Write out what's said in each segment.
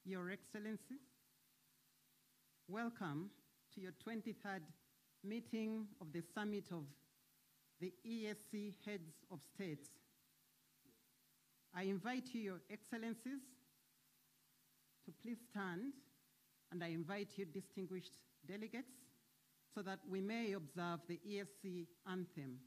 Your Excellencies, welcome to your 23rd meeting of the Summit of the EAC Heads of States. I invite you, Your Excellencies, to please stand, and I invite you, distinguished delegates, so that we may observe the EAC anthem.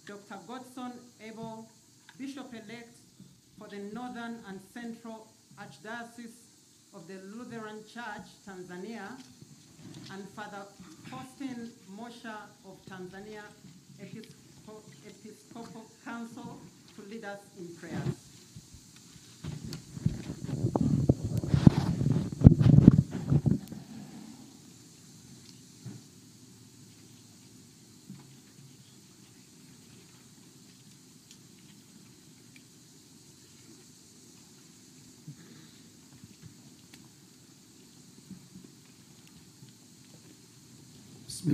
Dr. Godson Abel, Bishop-elect for the Northern and Central Archdiocese of the Lutheran Church, Tanzania, and Father Faustin Mosha of Tanzania Episcopal Council to lead us in prayers.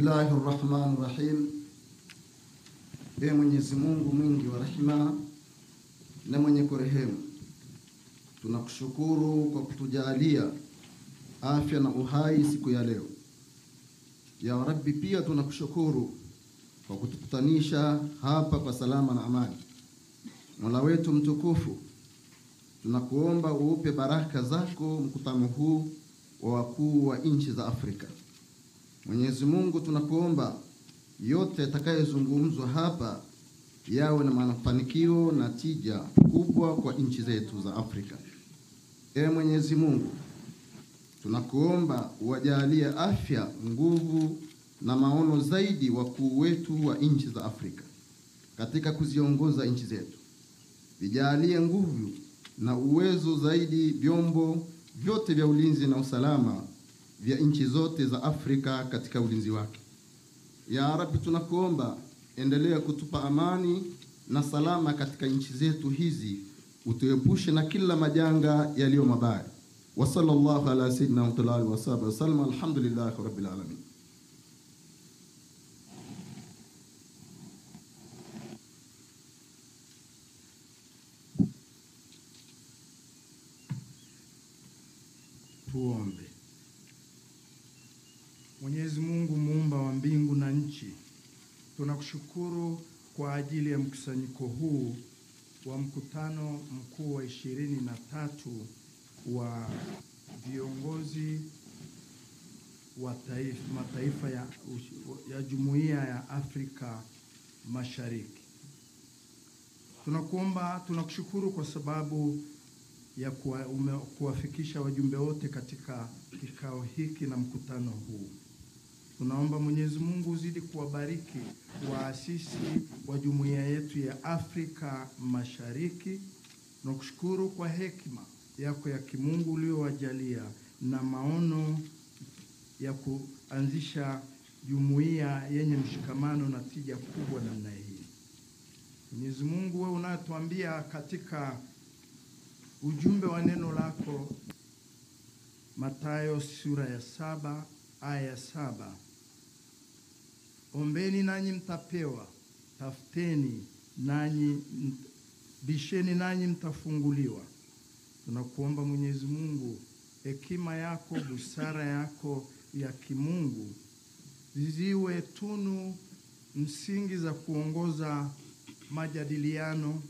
Bismillahirrahmanirrahim. Ee Mwenyezi Mungu mwingi wa rehema na mwenye kurehemu, tunakushukuru kwa kutujalia afya na uhai siku ya leo. Ya Rabbi, pia tunakushukuru kwa kutukutanisha hapa kwa salama na amani. Mola wetu mtukufu, tunakuomba uupe baraka zako mkutano huu wa wakuu wa nchi za Afrika. Mwenyezi Mungu, tunakuomba yote yatakayozungumzwa hapa yawe na mafanikio na tija kubwa kwa nchi zetu za Afrika. Ee Mwenyezi Mungu, tunakuomba uwajalie afya, nguvu na maono zaidi wakuu wetu wa nchi za Afrika katika kuziongoza nchi zetu. Vijalie nguvu na uwezo zaidi vyombo vyote vya ulinzi na usalama vya nchi zote za Afrika katika ulinzi wake. Ya Rabbi, tunakuomba endelea kutupa amani na salama katika nchi zetu hizi, utuepushe na kila majanga yaliyo mabaya. Wa sallallahu ala sayyidina Muhammad wa sahbihi wa sallam. Alhamdulillahi rabbil alamin. Tuombe. Mwenyezi Mungu muumba wa mbingu na nchi, tunakushukuru kwa ajili ya mkusanyiko huu wa mkutano mkuu wa 23 wa viongozi wa mataifa ya Jumuiya ya Afrika Mashariki. Tunakushukuru kwa sababu ya kuwafikisha wajumbe wote katika kikao hiki na mkutano huu. Tunaomba Mwenyezi Mungu uzidi kuwabariki waasisi wa jumuiya yetu ya Afrika Mashariki. Tunakushukuru kwa hekima yako ya kimungu uliowajalia na maono ya kuanzisha jumuiya yenye mshikamano na tija kubwa namna hii. Mwenyezi Mungu, wewe unatuambia katika ujumbe wa neno lako Mathayo sura ya 7 aya 7, ombeni nanyi mtapewa, tafuteni nanyi, bisheni nanyi mtafunguliwa. Tunakuomba Mwenyezi Mungu, hekima yako, busara yako ya kimungu ziwe tunu msingi za kuongoza majadiliano,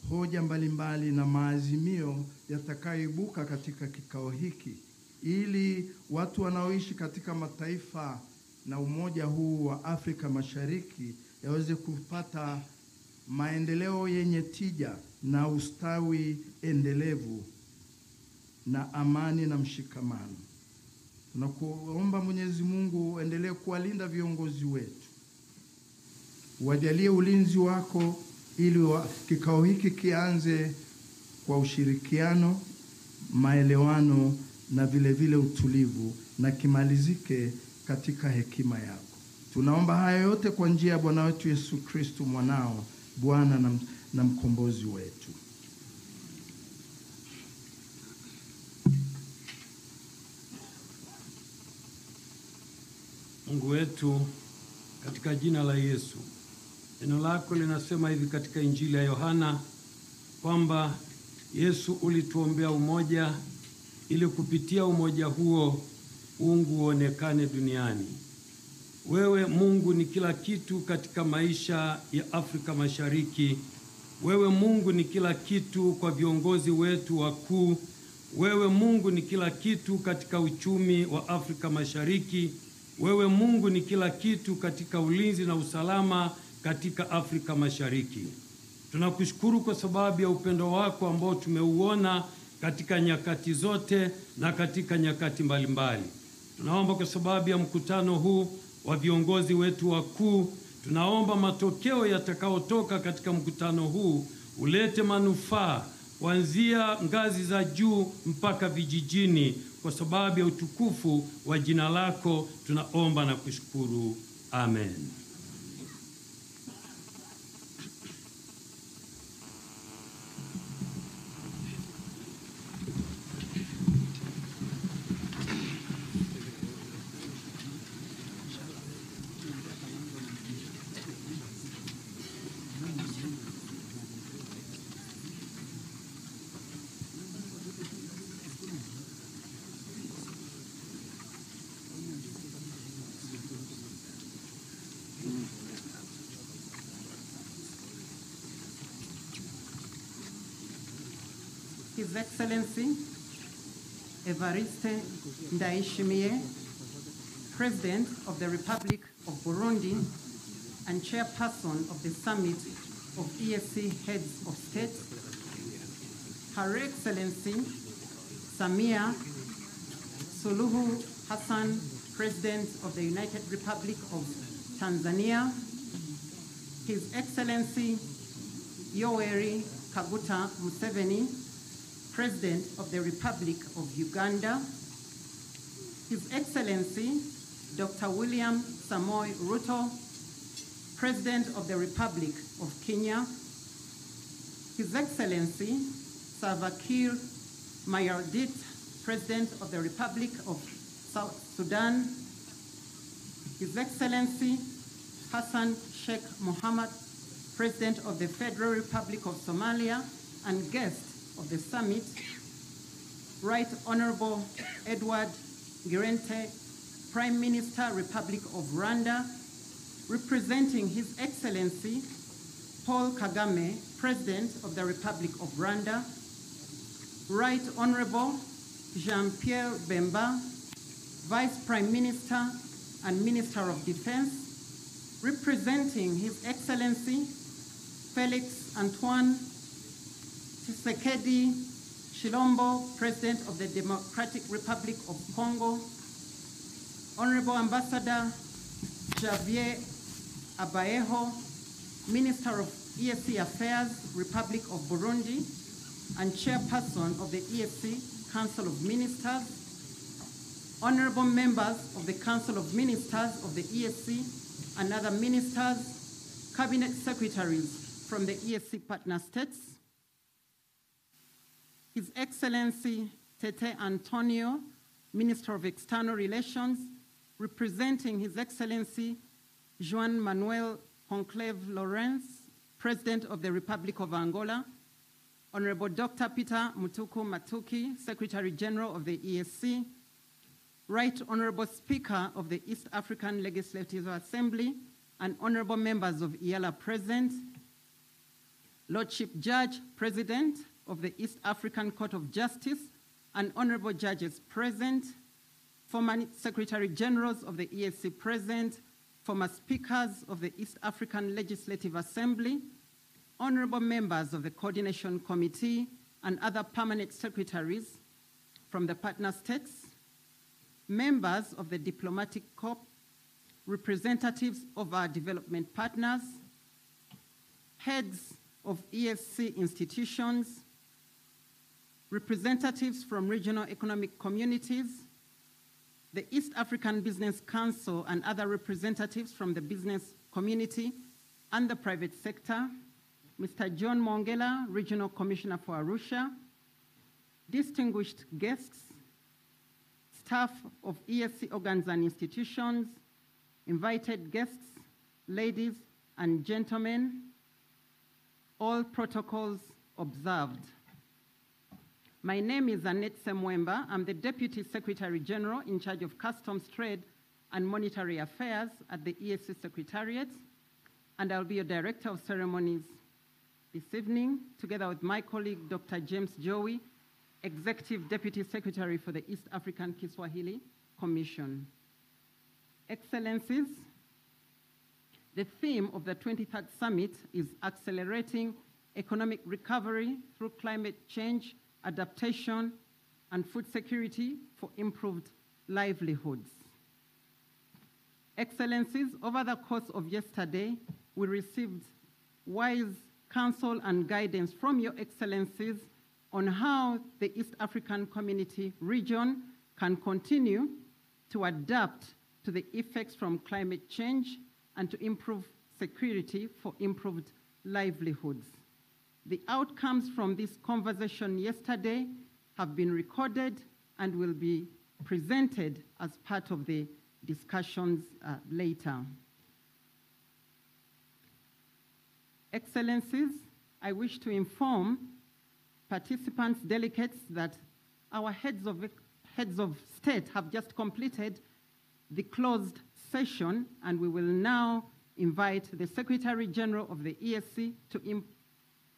hoja mbalimbali na maazimio yatakayoibuka katika kikao hiki, ili watu wanaoishi katika mataifa na umoja huu wa Afrika Mashariki yaweze kupata maendeleo yenye tija na ustawi endelevu na amani na mshikamano. Tunakuomba Mwenyezi Mungu endelee kuwalinda viongozi wetu, wajalie ulinzi wako ili kikao hiki kianze kwa ushirikiano, maelewano na vile vile utulivu, na kimalizike katika hekima yako. Tunaomba haya yote kwa njia ya Bwana wetu Yesu Kristo mwanao, Bwana na mkombozi wetu. Mungu wetu, katika jina la Yesu, neno lako linasema hivi katika Injili ya Yohana kwamba Yesu ulituombea umoja ili kupitia umoja huo uungu uonekane duniani. Wewe Mungu ni kila kitu katika maisha ya Afrika Mashariki. Wewe Mungu ni kila kitu kwa viongozi wetu wakuu. Wewe Mungu ni kila kitu katika uchumi wa Afrika Mashariki. Wewe Mungu ni kila kitu katika ulinzi na usalama katika Afrika Mashariki. Tunakushukuru kwa sababu ya upendo wako ambao tumeuona katika nyakati zote na katika nyakati mbalimbali. Tunaomba kwa sababu ya mkutano huu wa viongozi wetu wakuu, Tunaomba matokeo yatakayotoka katika mkutano huu ulete manufaa kuanzia ngazi za juu mpaka vijijini, kwa sababu ya utukufu wa jina lako tunaomba na kushukuru. Amen. His Excellency Evariste Ndayishimiye, President of the Republic of Burundi and Chairperson of the Summit of EAC Heads of State, Her Excellency Samia Suluhu Hassan, President of the United Republic of Tanzania, His Excellency Yoweri Kaguta Museveni, President of the Republic of Uganda, His Excellency Dr. William Samoei Ruto, President of the Republic of Kenya, His Excellency Salva Kiir Mayardit, President of the Republic of South Sudan, His Excellency Hassan Sheikh Mohamud, President of the Federal Republic of Somalia and guest of the summit, Right Honorable Edward Ngirente, Prime Minister, Republic of Rwanda, representing His Excellency Paul Kagame, President of the Republic of Rwanda, Right Honorable Jean-Pierre Bemba, Vice Prime Minister and Minister of Defense, representing His Excellency Felix Antoine Tshisekedi Chilombo, President of the Democratic Republic of Congo, Honorable Ambassador Javier Abayeho, Minister of EAC Affairs, Republic of Burundi, and Chairperson of the EAC Council of Ministers, Honorable members of the Council of Ministers of the EAC and other ministers, Cabinet Secretaries from the EAC partner states, His Excellency Tete Antonio, Minister of External Relations, representing His Excellency Juan Manuel Conclave Lawrence, President of the Republic of Angola, Honorable Dr. Peter Mutuku Matuki, Secretary General of the EAC, Right Honorable Speaker of the East African Legislative Assembly, and honorable members of EALA present, Lordship Judge President of the East African Court of Justice, and honorable judges present, former Secretary Generals of the EAC present, former speakers of the East African Legislative Assembly, honorable members of the Coordination Committee, and other permanent secretaries from the partner states, members of the Diplomatic Corps, representatives of our development partners, heads of EAC institutions, representatives from regional economic communities, the East African Business Council and other representatives from the business community and the private sector, Mr. John Mongela, Regional Commissioner for Arusha, distinguished guests, staff of EAC organs and institutions, invited guests, ladies and gentlemen, all protocols observed. My name is Annette Semwemba. I'm the Deputy Secretary General in charge of Customs, Trade, and Monetary Affairs at the EAC Secretariat, and I'll be your Director of Ceremonies this evening, together with my colleague, Dr. James Joey, Executive Deputy Secretary for the East African Kiswahili Commission. Excellencies, the theme of the 23rd Summit is Accelerating Economic Recovery Through Climate Change, Adaptation, and Food Security for Improved Livelihoods. Excellencies, over the course of yesterday, we received wise counsel and guidance from your excellencies on how the East African Community region can continue to adapt to the effects from climate change and to improve security for improved livelihoods. The outcomes from this conversation yesterday have been recorded and will be presented as part of the discussions later. Excellencies, I wish to inform participants, delegates, that our heads of state have just completed the closed session, and we will now invite the Secretary General of the ESC to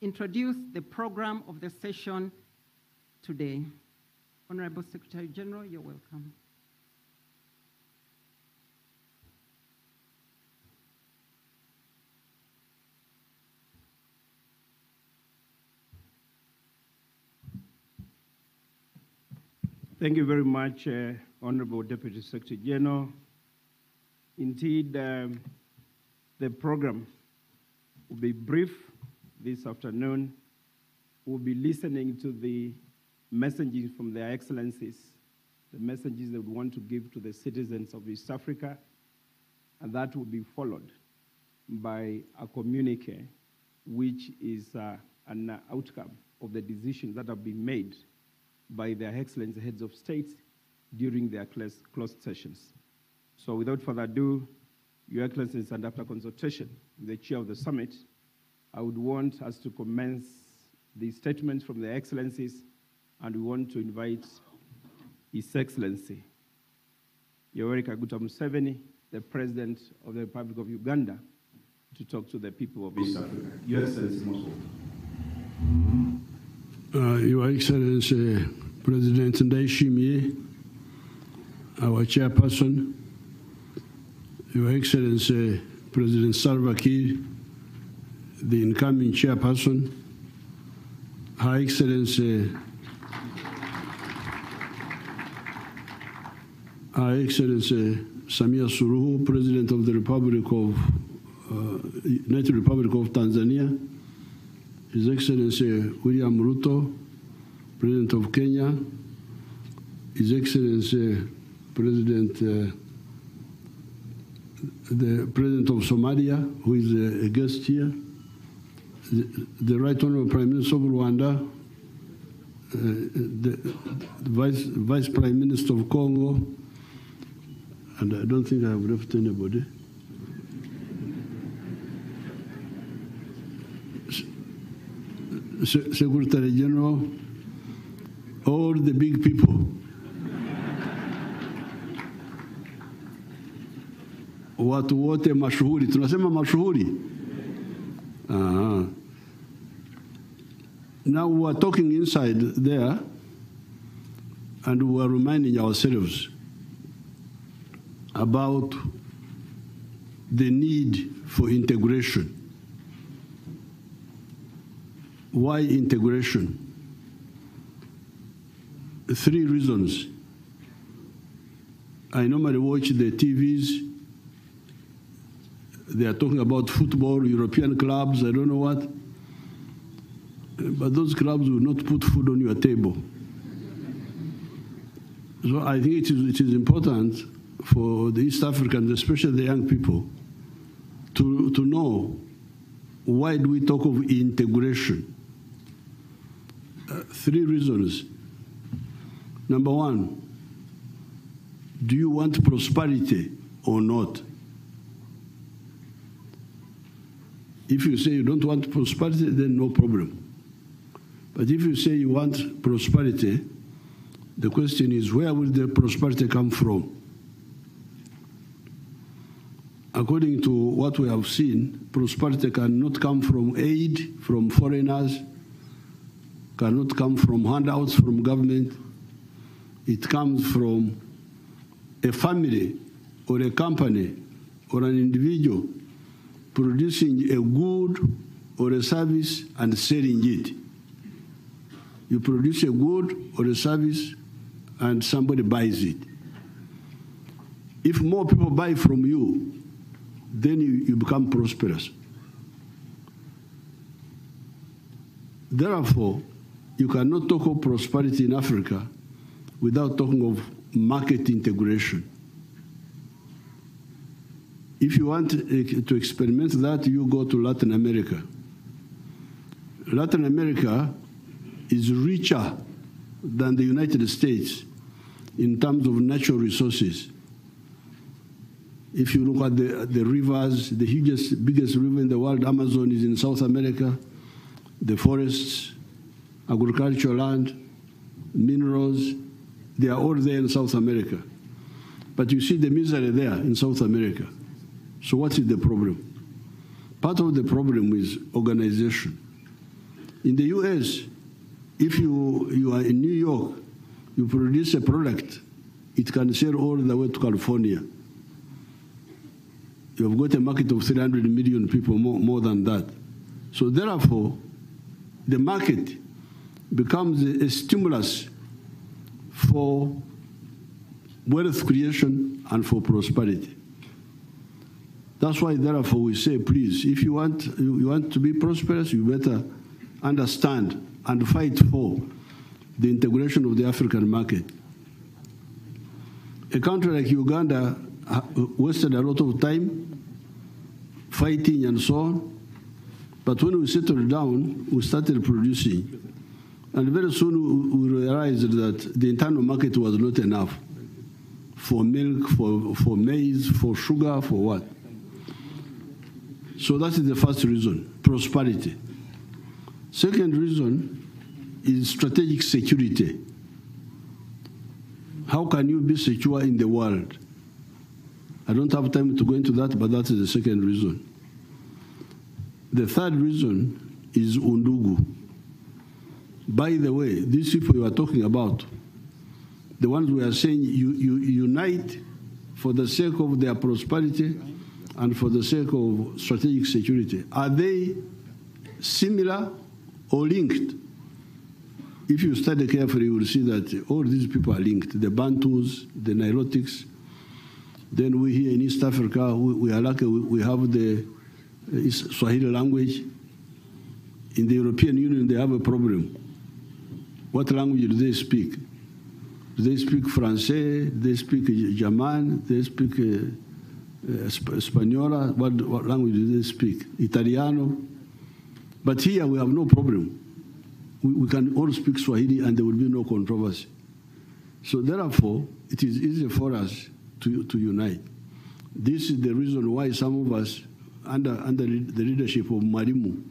introduce the program of the session today. Honorable Secretary General, you're welcome. Thank you very much, Honorable Deputy Secretary General. Indeed, the program will be brief this afternoon. We'll be listening to the messages from their excellencies, the messages they would want to give to the citizens of East Africa, and that will be followed by a communique, which is an outcome of the decisions that have been made by their excellency heads of state during their closed sessions. So without further ado, Your Excellencies, and after consultation with the chair of the summit, I would want us to commence the statements from the excellencies, and we want to invite His Excellency Yoweri Kaguta Museveni, the President of the Republic of Uganda, to talk to the people of East Africa. Your Excellency, most welcome. Your Excellency, President Mhe, our chairperson, Your Excellency, President Salva Kiir, the incoming chairperson, Her Excellency, Samia Suluhu, President of the United Republic of Tanzania, His Excellency William Ruto, President of Kenya, His Excellency the President of Somalia, who is a guest here, the Right Honorable Prime Minister of Rwanda, the Vice Prime Minister of Congo, and I don't think I have left anybody. Secretary General, all the big people. Watu wote mashuhuri, tunasema mashuhuri. Now we are talking inside there, and we are reminding ourselves about the need for integration. Why integration? 3 reasons. I normally watch the TVs. They are talking about football, European clubs, I don't know what. But those clubs will not put food on your table. So I think it is important for the East Africans, especially the young people, to know why do we talk of integration. 3 reasons. Number 1, do you want prosperity or not? If you say you don't want prosperity, then no problem. But if you say you want prosperity, the question is, where will the prosperity come from? According to what we have seen, prosperity cannot come from aid from foreigners, cannot come from handouts from government. It comes from a family or a company or an individual producing a good or a service and selling it. You produce a good or a service and somebody buys it. If more people buy from you, then you become prosperous. Therefore, you cannot talk of prosperity in Africa without talking of market integration. If you want to experiment that, you go to Latin America. Latin America is richer than the United States in terms of natural resources. If you look at the rivers, the biggest river in the world, Amazon, is in South America. The forests, agricultural land, minerals, they are all there in South America. But you see the misery there in South America. So what is the problem? Part of the problem is organization. In the US, if you are in New York, you produce a product, it can sell all the way to California. You have got a market of 300 million people, more than that. So therefore, the market becomes a stimulus for wealth creation and for prosperity. That's why, therefore, we say, please, if you want to be prosperous, you better understand and fight for the integration of the African market. A country like Uganda wasted a lot of time fighting and so on, but when we settled down, we started producing. And very soon we realized that the internal market was not enough for milk, for maize, for sugar, for what? So that is the first reason, prosperity. Second reason is strategic security. How can you be secure in the world? I don't have time to go into that, but that is the second reason. The third reason is undugu. By the way, these people you are talking about, the ones we are saying you unite for the sake of their prosperity and for the sake of strategic security, are they similar or linked? If you study carefully, you will see that all these people are linked. The Bantus, the Nilotics. Then we here in East Africa, we are lucky, we have the Swahili language. In the European Union, they have a problem. What language do they speak? Do they speak Francais? Do they speak German? Do they speak Spanola? What language do they speak? Italiano? But here we have no problem. We can all speak Swahili and there will be no controversy. So therefore, it is easy for us to unite. This is the reason why some of us, under the leadership of Marimu,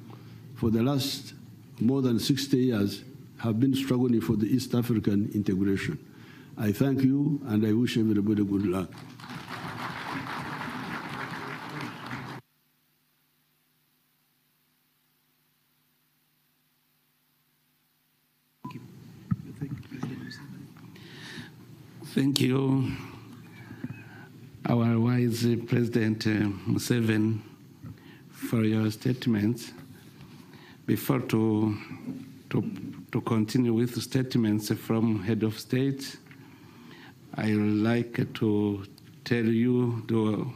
for the last more than 60 years, have been struggling for the East African integration. I thank you, and I wish everybody good luck. Thank you, our wise President Museveni, for your statements. Before to continue with statements from head of state, I would like to tell you to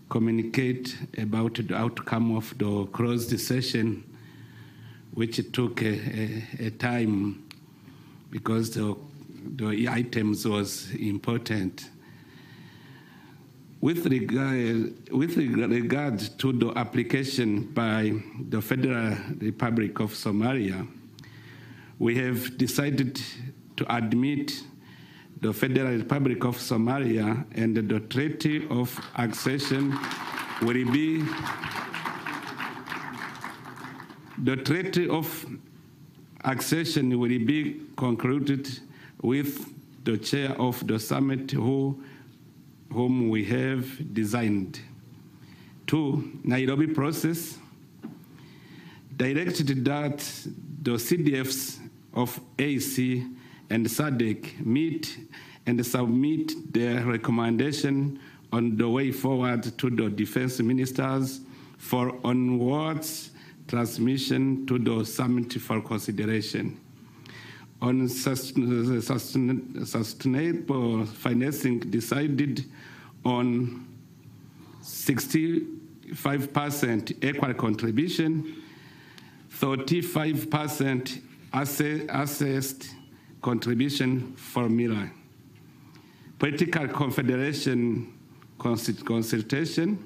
communicate about the outcome of the closed session, which took a time because the items was important. With regard to the application by the Federal Republic of Somalia, we have decided to admit the Federal Republic of Somalia, and the Treaty of Accession will be concluded with the chair of the summit whom we have designed. 2, Nairobi process directed that the CDFs of AC and SADC meet and submit their recommendation on the way forward to the defense ministers for onwards transmission to the summit for consideration. On sustainable financing decided on 65% equal contribution, 35% assessed contribution formula. Political confederation consultation.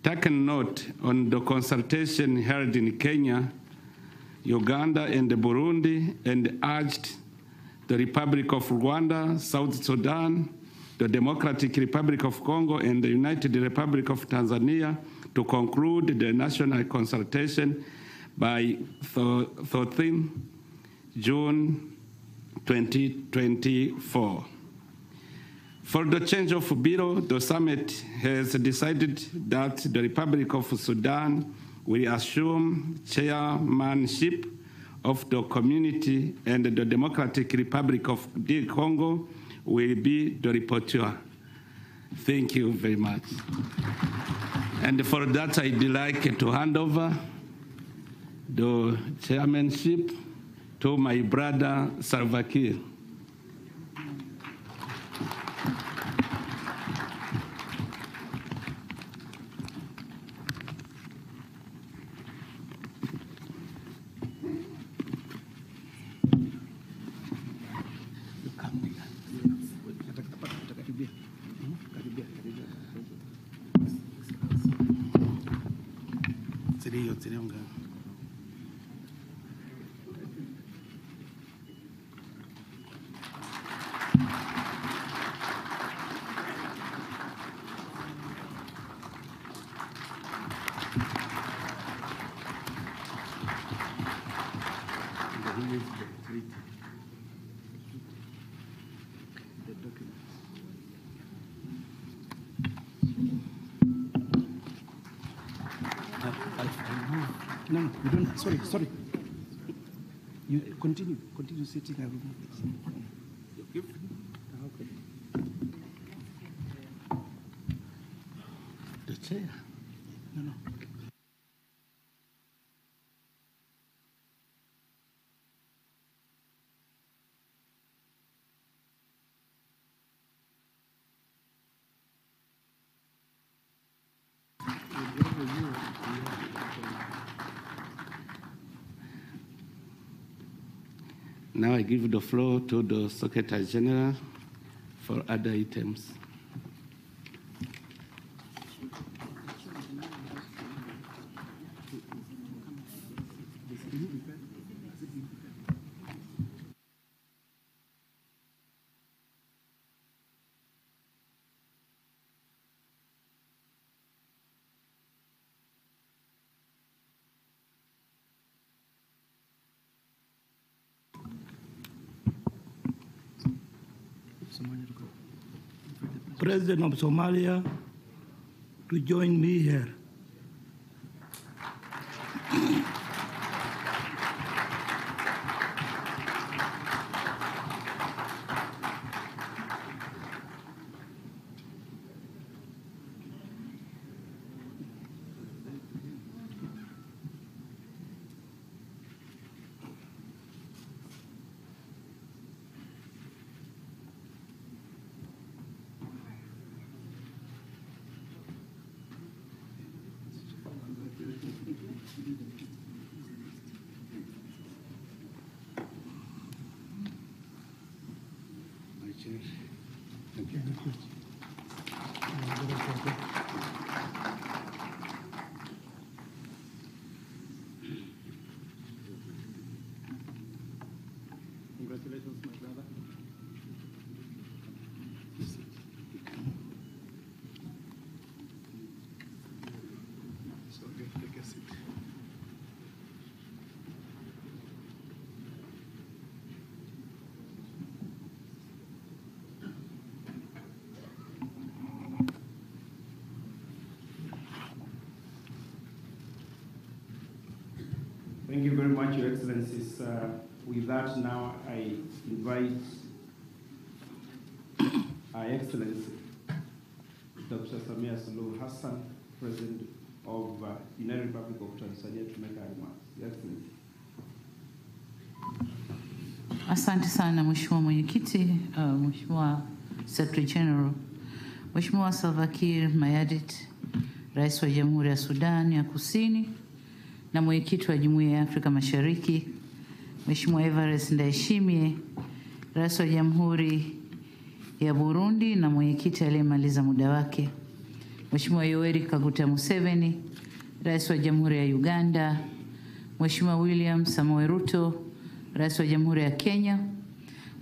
Taken note on the consultation held in Kenya, Uganda, and Burundi, and urged the Republic of Rwanda, South Sudan, the Democratic Republic of Congo, and the United Republic of Tanzania to conclude the national consultation by 13 June 2024. For the change of bureau, the summit has decided that the Republic of Sudan will assume chairmanship of the community, and the Democratic Republic of the Congo will be the rapporteur. Thank you very much. And for that, I'd like to hand over the chairmanship to my brother Salva Kiir. No, you don't. Sorry. You continue sitting. I will move this. Okay. The chair. No. Now I give the floor to the Secretary General for other items. President of Somalia to join me here. Congratulations, my brother. Take a seat. Thank you very much, Your Excellencies. With that, now I invite Our Excellency, Dr. Samia Suluhu Hassan, President of the United Republic of Tanzania, to make our remarks. Your Excellency. Asante sana Mheshimiwa Mwenyekiti, Mheshimiwa Secretary General. Mheshimiwa Salva Kiir Mayardit, Rais wa Jamhuri ya Sudan ya Kusini na mwenyekiti wa Jumuiya ya Afrika Mashariki, Mheshimiwa Evariste Ndayishimiye, Rais wa Jamhuri ya Burundi na mwenyekiti aliyemaliza muda wake, Mheshimiwa Yoweri Kaguta Museveni, Rais wa Jamhuri ya Uganda, Mheshimiwa William Samoei Ruto, Rais wa Jamhuri ya Kenya,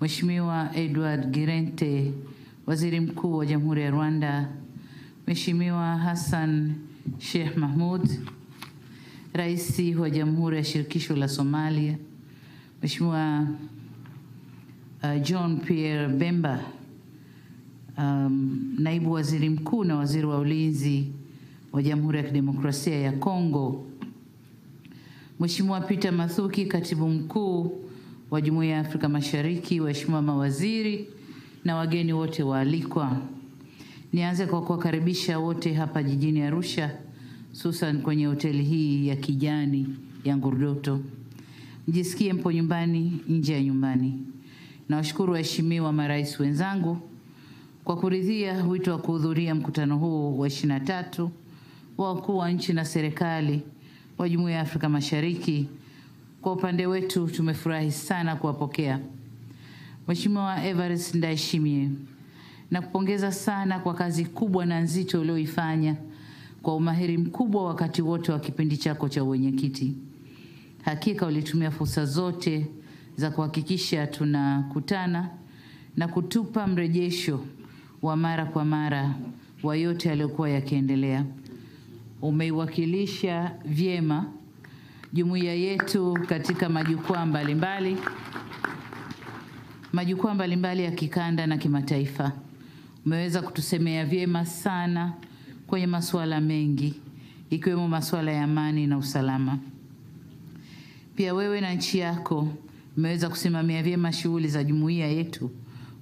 Mheshimiwa Edward Girente, Waziri Mkuu wa Jamhuri ya Rwanda, Mheshimiwa Hassan Sheikh Mahmoud, Rais wa Jamhuri ya Shirikisho la Somalia, Mheshimiwa John Pierre Bemba, Naibu Waziri Mkuu na Waziri wa Ulinzi wa Jamhuri ya Kidemokrasia ya Kongo, Mheshimiwa Peter Mathuki, Katibu Mkuu wa Jumuiya ya Afrika Mashariki, waheshimiwa mawaziri na wageni wote waalikwa. Nianze kwa kuwakaribisha wote hapa jijini Arusha, hususan kwenye hoteli hii ya kijani ya Ngurdoto. Mjisikie mpo nyumbani, nje ya nyumbani. Nawashukuru waheshimiwa marais wenzangu kwa kuridhia wito wa kuhudhuria mkutano huu wa 23 wa wakuu wa nchi na serikali wa Jumuiya ya Afrika Mashariki. Kwa upande wetu tumefurahi sana kuwapokea. Mheshimiwa Evariste Ndayishimiye, nakupongeza sana kwa kazi kubwa na nzito ulioifanya kwa umahiri mkubwa wakati wote wa kipindi chako cha uwenyekiti. Hakika ulitumia fursa zote za kuhakikisha tunakutana na kutupa mrejesho wa mara kwa mara wa yote yaliyokuwa yakiendelea. Umeiwakilisha vyema jumuiya yetu katika majukwaa mbalimbali ya kikanda na kimataifa. Umeweza kutusemea vyema sana kwenye masuala mengi, ikiwemo masuala ya amani na usalama. Pia wewe na nchi yako mmeweza kusimamia vyema shughuli za jumuiya yetu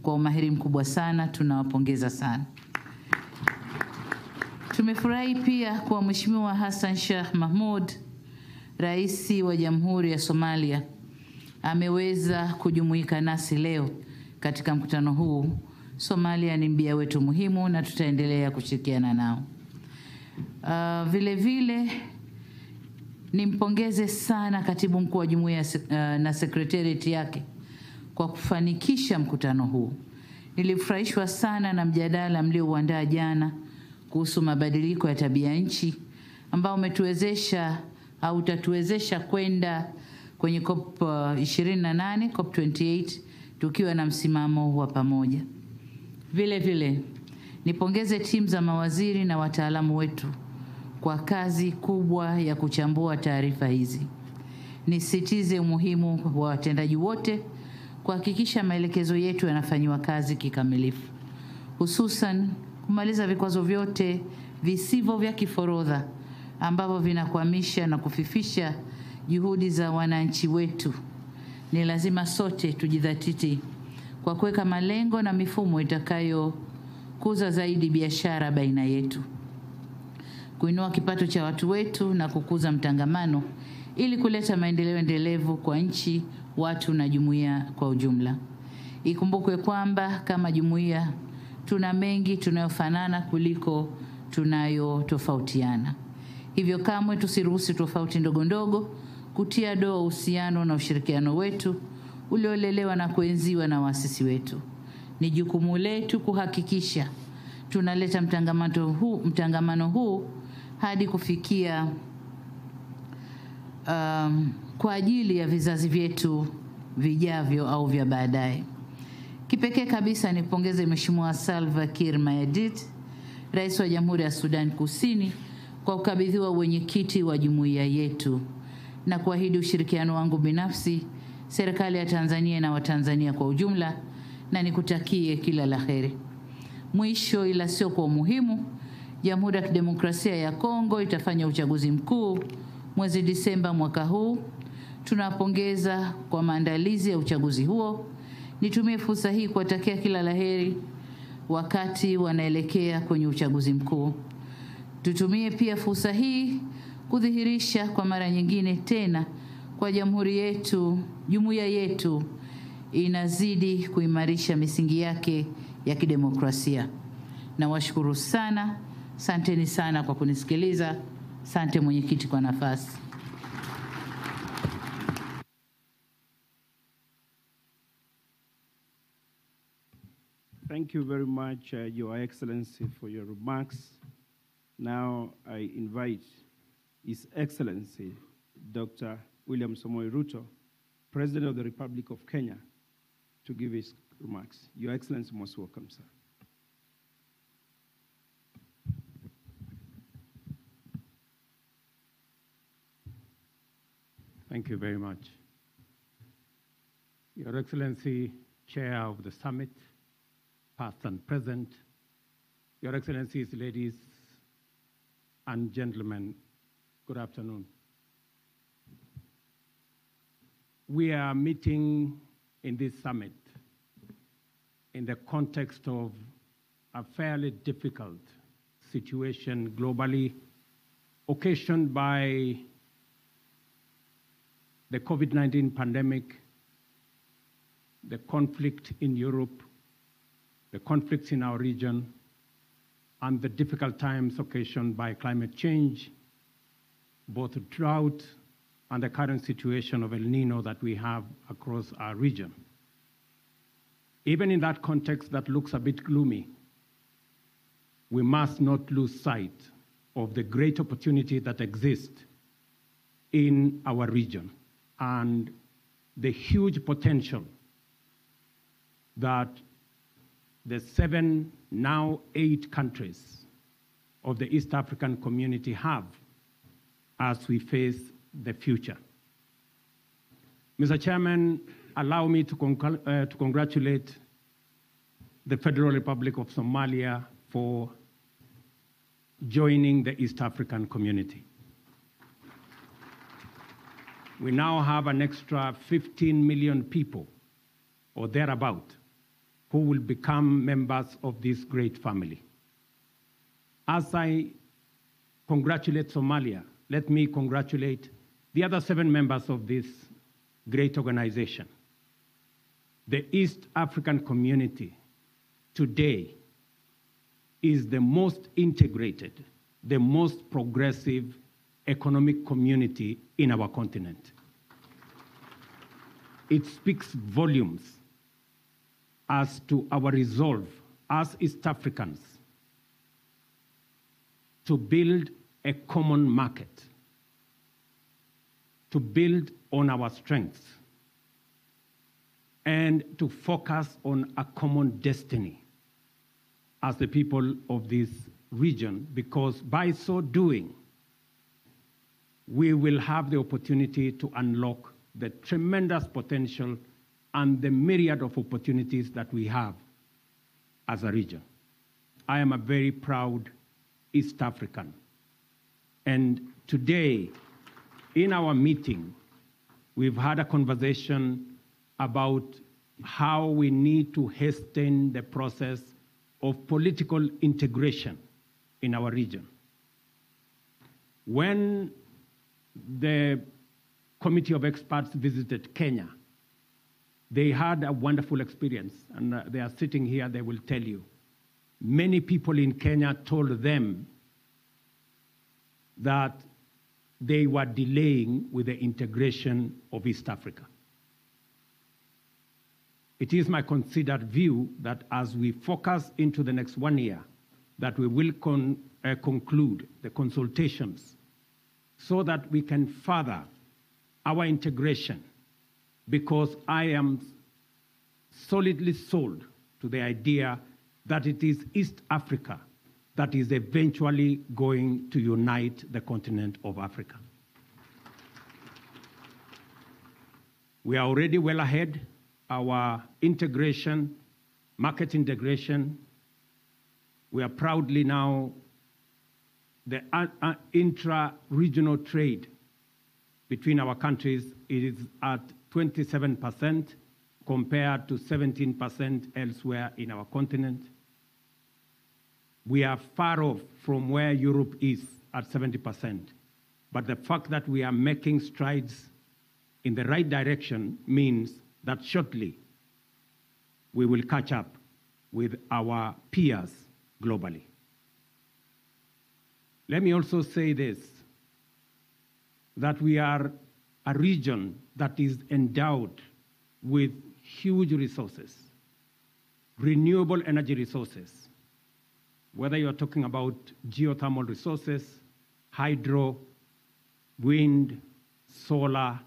kwa umahiri mkubwa sana. Tunawapongeza sana. Tumefurahi pia kwa Mheshimiwa Hassan Sheikh Mahmoud, Rais wa Jamhuri ya Somalia, ameweza kujumuika nasi leo katika mkutano huu. Somalia ni mbia wetu muhimu na tutaendelea kushirikiana nao. Vile vile nimpongeze sana Katibu Mkuu wa Jumuiya na Secretariat yake kwa kufanikisha mkutano huu. Nilifurahishwa sana na mjadala mliouandaa jana kuhusu mabadiliko ya tabia nchi ambao umetuwezesha au utatuwezesha kwenda kwenye COP 28, COP 28 tukiwa na msimamo wa pamoja. Vile vile nipongeze timu za mawaziri na wataalamu wetu kwa kazi kubwa ya kuchambua taarifa hizi. Nisitize umuhimu wa watendaji wote kuhakikisha maelekezo yetu yanafanywa kazi kikamilifu, hususan kumaliza vikwazo vyote visivyo vya kiforodha ambavyo vinakwamisha na kufifisha juhudi za wananchi wetu. Ni lazima sote tujidhatiti kwa kuweka malengo na mifumo itakayokuza zaidi biashara baina yetu, kuinua kipato cha watu wetu na kukuza mtangamano ili kuleta maendeleo endelevu kwa nchi, watu na jumuiya kwa ujumla. Ikumbukwe kwamba kama jumuiya tuna mengi tunayofanana kuliko tunayotofautiana. Hivyo kamwe tusiruhusu tofauti ndogo ndogo kutia doa uhusiano na ushirikiano wetu uliolelewa na kuenziwa na waasisi wetu. Ni jukumu letu kuhakikisha tunaleta mtangamano huu hadi kufikia kwa ajili ya vizazi vyetu vijavyo au vya baadaye. Kipekee kabisa nipongeze Mheshimiwa Salva Kiir Mayardit, Rais wa Jamhuri ya Sudan Kusini, kwa kukabidhiwa uwenyekiti wa jumuiya yetu na kuahidi ushirikiano wangu binafsi, serikali ya Tanzania na Watanzania kwa ujumla, na nikutakie kila la heri. Mwisho ila sio kwa muhimu, Jamhuri ya Kidemokrasia ya Kongo itafanya uchaguzi mkuu mwezi Disemba mwaka huu. Tunawapongeza kwa maandalizi ya uchaguzi huo. Nitumie fursa hii kuwatakia kila la heri wakati wanaelekea kwenye uchaguzi mkuu. Tutumie pia fursa hii kudhihirisha kwa mara nyingine tena kwa jamhuri yetu, jumuiya yetu inazidi kuimarisha misingi yake ya kidemokrasia. Nawashukuru sana, asanteni sana kwa kunisikiliza. Asante mwenyekiti kwa nafasi. Thank you very much, Your Excellency, for your remarks. Now I invite His Excellency, Dr. William Samoei Ruto, President of the Republic of Kenya, to give his remarks. Your Excellency, most welcome, sir. Thank you very much. Your Excellency, Chair of the Summit, past and present, Your Excellencies, ladies and gentlemen, good afternoon. We are meeting in this summit in the context of a fairly difficult situation globally, occasioned by the COVID-19 pandemic, the conflict in Europe, the conflicts in our region, and the difficult times occasioned by climate change, both drought and the current situation of El Nino that we have across our region. Even in that context that looks a bit gloomy, we must not lose sight of the great opportunity that exists in our region and the huge potential that the 7, now 8 countries of the East African community have as we face the future. Mr. Chairman, allow me to congratulate the Federal Republic of Somalia for joining the East African community. We now have an extra 15 million people, or thereabout, who will become members of this great family. As I congratulate Somalia, let me congratulate the other 7 members of this great organization. The East African community today is the most integrated, the most progressive economic community in our continent. It speaks volumes as to our resolve as East Africans to build a common market, to build on our strengths, and to focus on a common destiny as the people of this region, because by so doing, we will have the opportunity to unlock the tremendous potential and the myriad of opportunities that we have as a region. I am a very proud East African. And today, in our meeting, we've had a conversation about how we need to hasten the process of political integration in our region. When the committee of experts visited Kenya, they had a wonderful experience, and they are sitting here, they will tell you. Many people in Kenya told them that they were delaying with the integration of East Africa. It is my considered view that as we focus into the next 1 year, that we will conclude the consultations so that we can further our integration, because I am solidly sold to the idea that it is East Africa that is eventually going to unite the continent of Africa. We are already well ahead. Our integration, market integration, we are proudly now the intra-regional trade between our countries is at 27% compared to 17% elsewhere in our continent. We are far off from where Europe is at 70%. But the fact that we are making strides in the right direction means that shortly we will catch up with our peers globally. Let me also say this, that we are a region that is endowed with huge resources, renewable energy resources, whether you're talking about geothermal resources, hydro, wind, solar.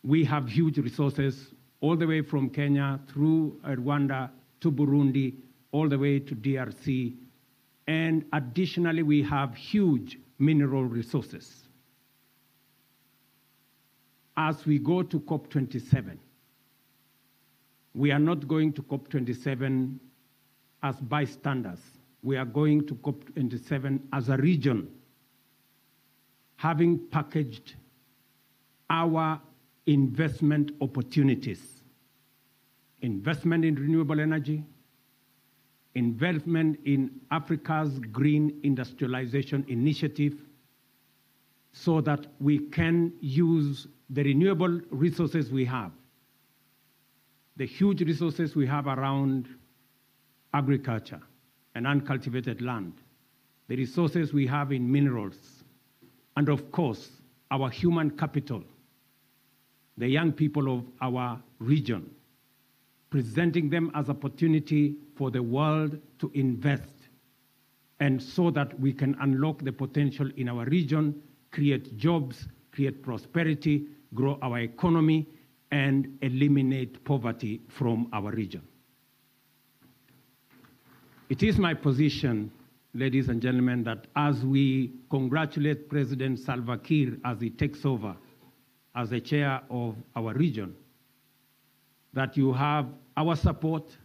We have huge resources all the way from Kenya through Rwanda to Burundi, all the way to DRC. And additionally, we have huge mineral resources. As we go to COP27, we are not going to COP27 as bystanders. We are going to COP27 as a region, having packaged our investment opportunities, investment in renewable energy, investment in Africa's green industrialization initiative, so that we can use the renewable resources we have, the huge resources we have around agriculture and uncultivated land, the resources we have in minerals, and of course, our human capital, the young people of our region, presenting them as opportunity for the world to invest, and so that we can unlock the potential in our region, create jobs, create prosperity, grow our economy, and eliminate poverty from our region. It is my position, ladies and gentlemen, that as we congratulate President Salva Kiir as he takes over as the chair of our region, that you have our support,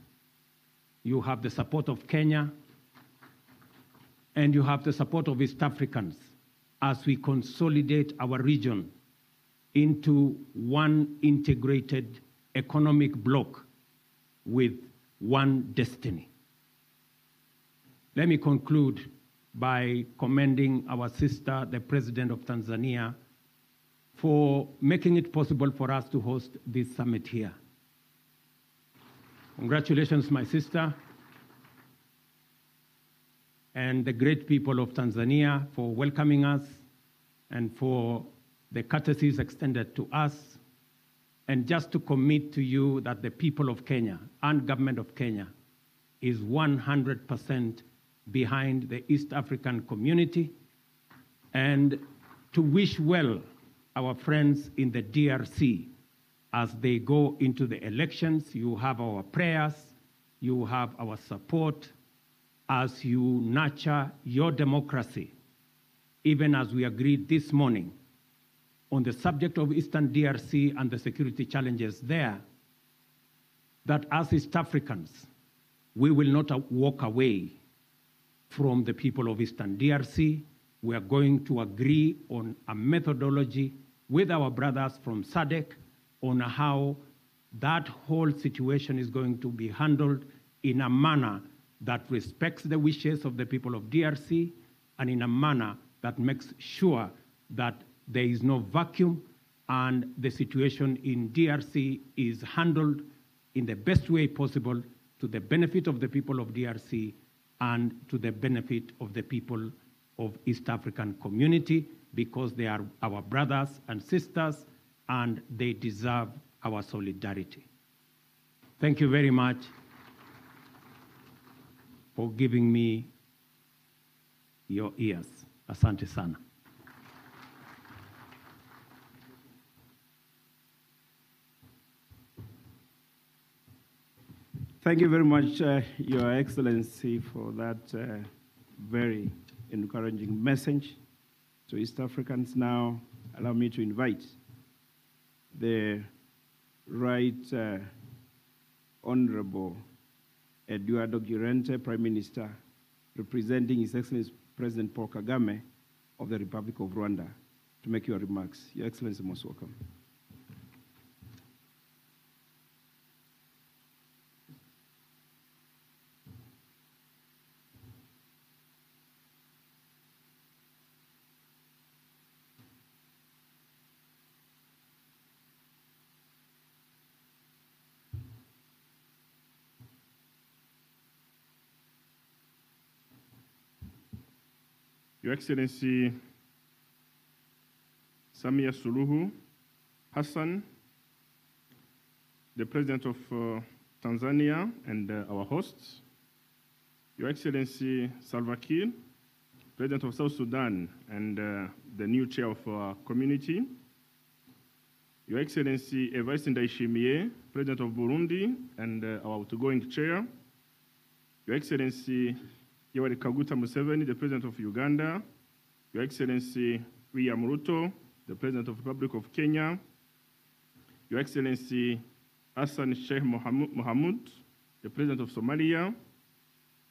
you have the support of Kenya, and you have the support of East Africans as we consolidate our region into one integrated economic bloc with one destiny. Let me conclude by commending our sister, the President of Tanzania, for making it possible for us to host this summit here. Congratulations, my sister, and the great people of Tanzania for welcoming us and for the courtesies extended to us, and just to commit to you that the people of Kenya and government of Kenya is 100% behind the East African community, and to wish well our friends in the DRC as they go into the elections. You have our prayers, you have our support as you nurture your democracy, even as we agreed this morning on the subject of Eastern DRC and the security challenges there, that as East Africans, we will not walk away from the people of Eastern DRC. We are going to agree on a methodology with our brothers from SADC on how that whole situation is going to be handled in a manner that respects the wishes of the people of DRC and in a manner that makes sure that there is no vacuum and the situation in DRC is handled in the best way possible to the benefit of the people of DRC and to the benefit of the people of East African community, because they are our brothers and sisters and they deserve our solidarity. Thank you very much for giving me your ears. Asante sana. Thank you very much, Your Excellency, for that very encouraging message to East Africans. Now, allow me to invite the Right Honorable Eduardo Girente, Prime Minister, representing His Excellency President Paul Kagame of the Republic of Rwanda, to make your remarks. Your Excellency, most welcome. Your Excellency Samia Suluhu Hassan, the President of Tanzania and our hosts, Your Excellency Salva Kiir, President of South Sudan and the new chair of our community, Your Excellency Evariste Ndayishimiye, President of Burundi and our outgoing chair, Your Excellency Yoweri Kaguta Museveni, the President of Uganda, Your Excellency William Ruto, the President of the Republic of Kenya, Your Excellency Hassan Sheikh Mohamud, the President of Somalia,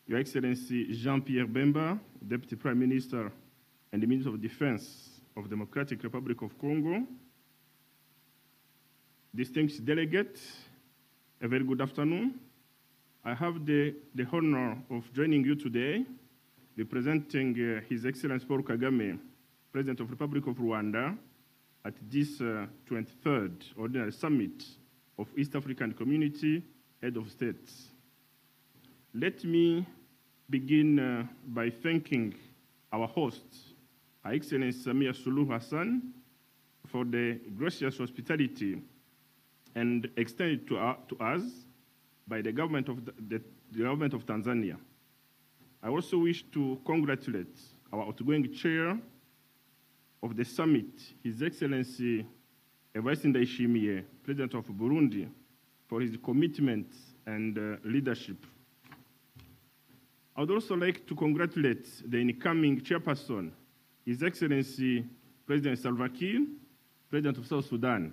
Your Excellency Jean-Pierre Bemba, Deputy Prime Minister and the Minister of Defense of the Democratic Republic of Congo, distinguished delegates, a very good afternoon. I have the honor of joining you today, representing His Excellency Paul Kagame, President of the Republic of Rwanda, at this 23rd Ordinary Summit of East African Community Head of States. Let me begin by thanking our host, Her Excellency Samia Suluhu Hassan, for the gracious hospitality and extended to us by the government of the government of Tanzania. I also wish to congratulate our outgoing chair of the summit, His Excellency Evariste Ndayishimiye, President of Burundi, for his commitment and leadership. I would also like to congratulate the incoming chairperson, His Excellency President Salva Kiir, President of South Sudan.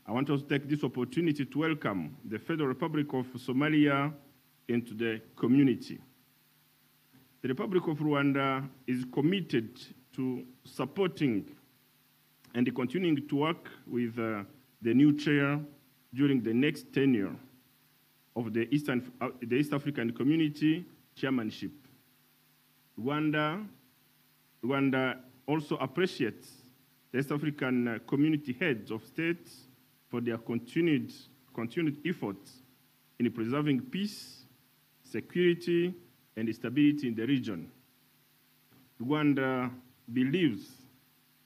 I want to take this opportunity to welcome the Federal Republic of Somalia into the community. The Republic of Rwanda is committed to supporting and continuing to work with the new chair during the next tenure of the East African Community chairmanship. Rwanda also appreciates the East African Community heads of states for their continued efforts in preserving peace, security, and stability in the region. Rwanda believes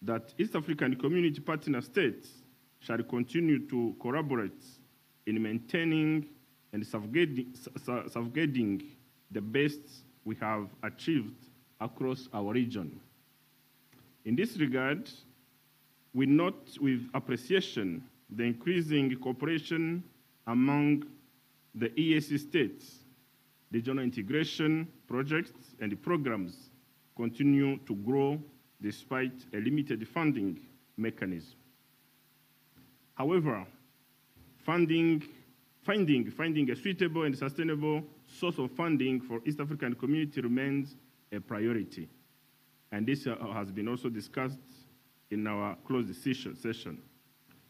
that East African Community partner states shall continue to collaborate in maintaining and safeguarding the best we have achieved across our region. In this regard, we note with appreciation the increasing cooperation among the EAC states. Regional integration projects and programs continue to grow despite a limited funding mechanism. However, finding a suitable and sustainable source of funding for East African Community remains a priority. And this has been also discussed in our closed session.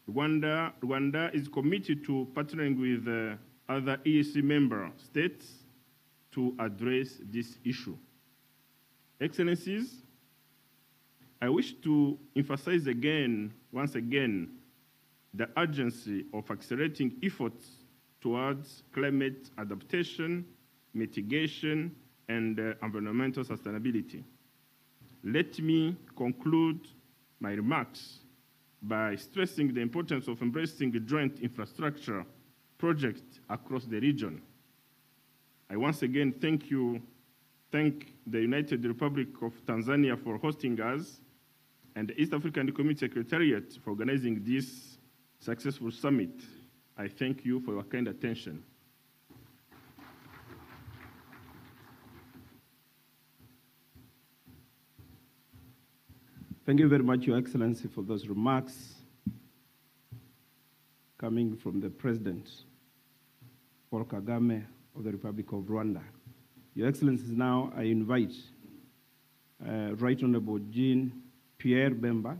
Rwanda is committed to partnering with other EAC member states to address this issue. Excellencies, I wish to emphasize once again, the urgency of accelerating efforts towards climate adaptation, mitigation, and environmental sustainability. Let me conclude my remarks by stressing the importance of embracing joint infrastructure projects across the region. I once again thank the United Republic of Tanzania for hosting us and the East African Community Secretariat for organizing this successful summit. I thank you for your kind attention. Thank you very much, Your Excellency, for those remarks coming from the President, Paul Kagame of the Republic of Rwanda. Your Excellencies, now I invite Right Honorable Jean-Pierre Bemba,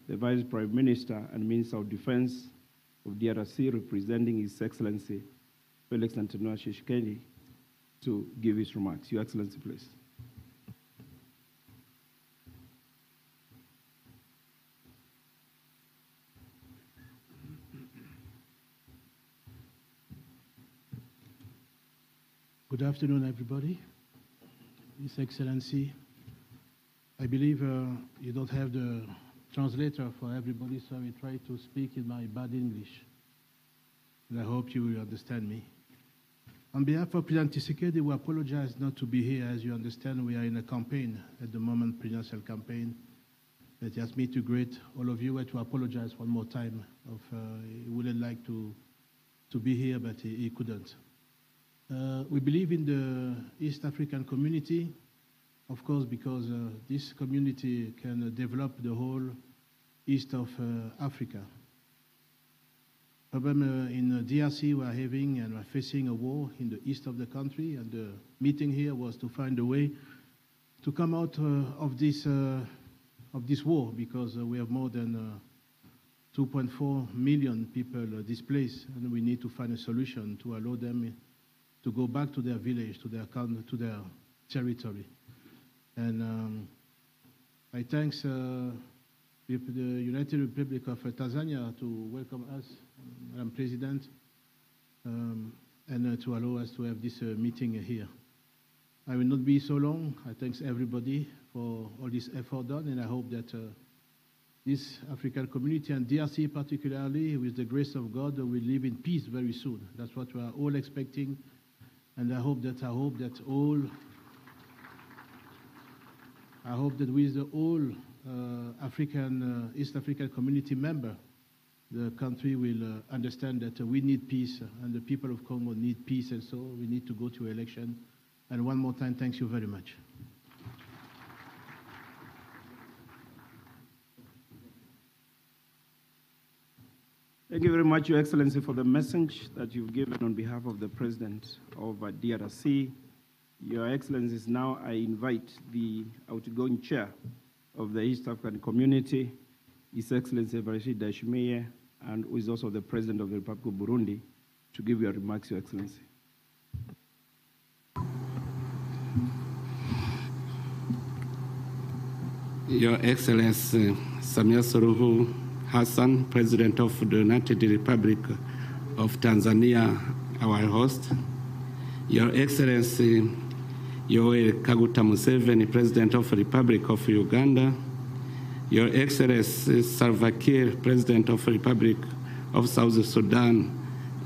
the Vice Prime Minister and Minister of Defense of DRC, representing His Excellency Felix Antonio Tshisekedi, to give his remarks. Your Excellency, please. Good afternoon, everybody. His Excellency, I believe you don't have the translator for everybody, so I will try to speak in my bad English. And I hope you will understand me. On behalf of President Tshisekedi, we apologize not to be here. As you understand, we are in a campaign at the moment, presidential campaign. It asked me to greet all of you and to apologize one more time. He wouldn't like to be here, but he couldn't. We believe in the East African community, of course, because this community can develop the whole east of Africa. Problem in DRC we are having and we're facing a war in the east of the country, and the meeting here was to find a way to come out of this war, because we have more than 2.4 million people displaced, and we need to find a solution to allow them to go back to their village, to their territory. And I thank the United Republic of Tanzania to welcome us, Madam President, and to allow us to have this meeting here. I will not be so long. I thank everybody for all this effort done, and I hope that this African community, and DRC particularly, with the grace of God, will live in peace very soon. That's what we are all expecting, and I hope that with all East African community member, the country will understand that we need peace, and the people of Congo need peace, and so we need to go to election. And one more time, thank you very much. Thank you very much, Your Excellency, for the message that you've given on behalf of the President of DRC. Your Excellencies, now I invite the outgoing chair of the East African Community, His Excellency Evariste Ndayishimiye, and who is also the President of the Republic of Burundi, to give your remarks, Your Excellency. Your Excellency Samia Suluhu Hassan, President of the United Republic of Tanzania, our host. Your Excellency Yoweri Kaguta Museveni, President of the Republic of Uganda. Your Excellency Salva Kiir, President of the Republic of South Sudan,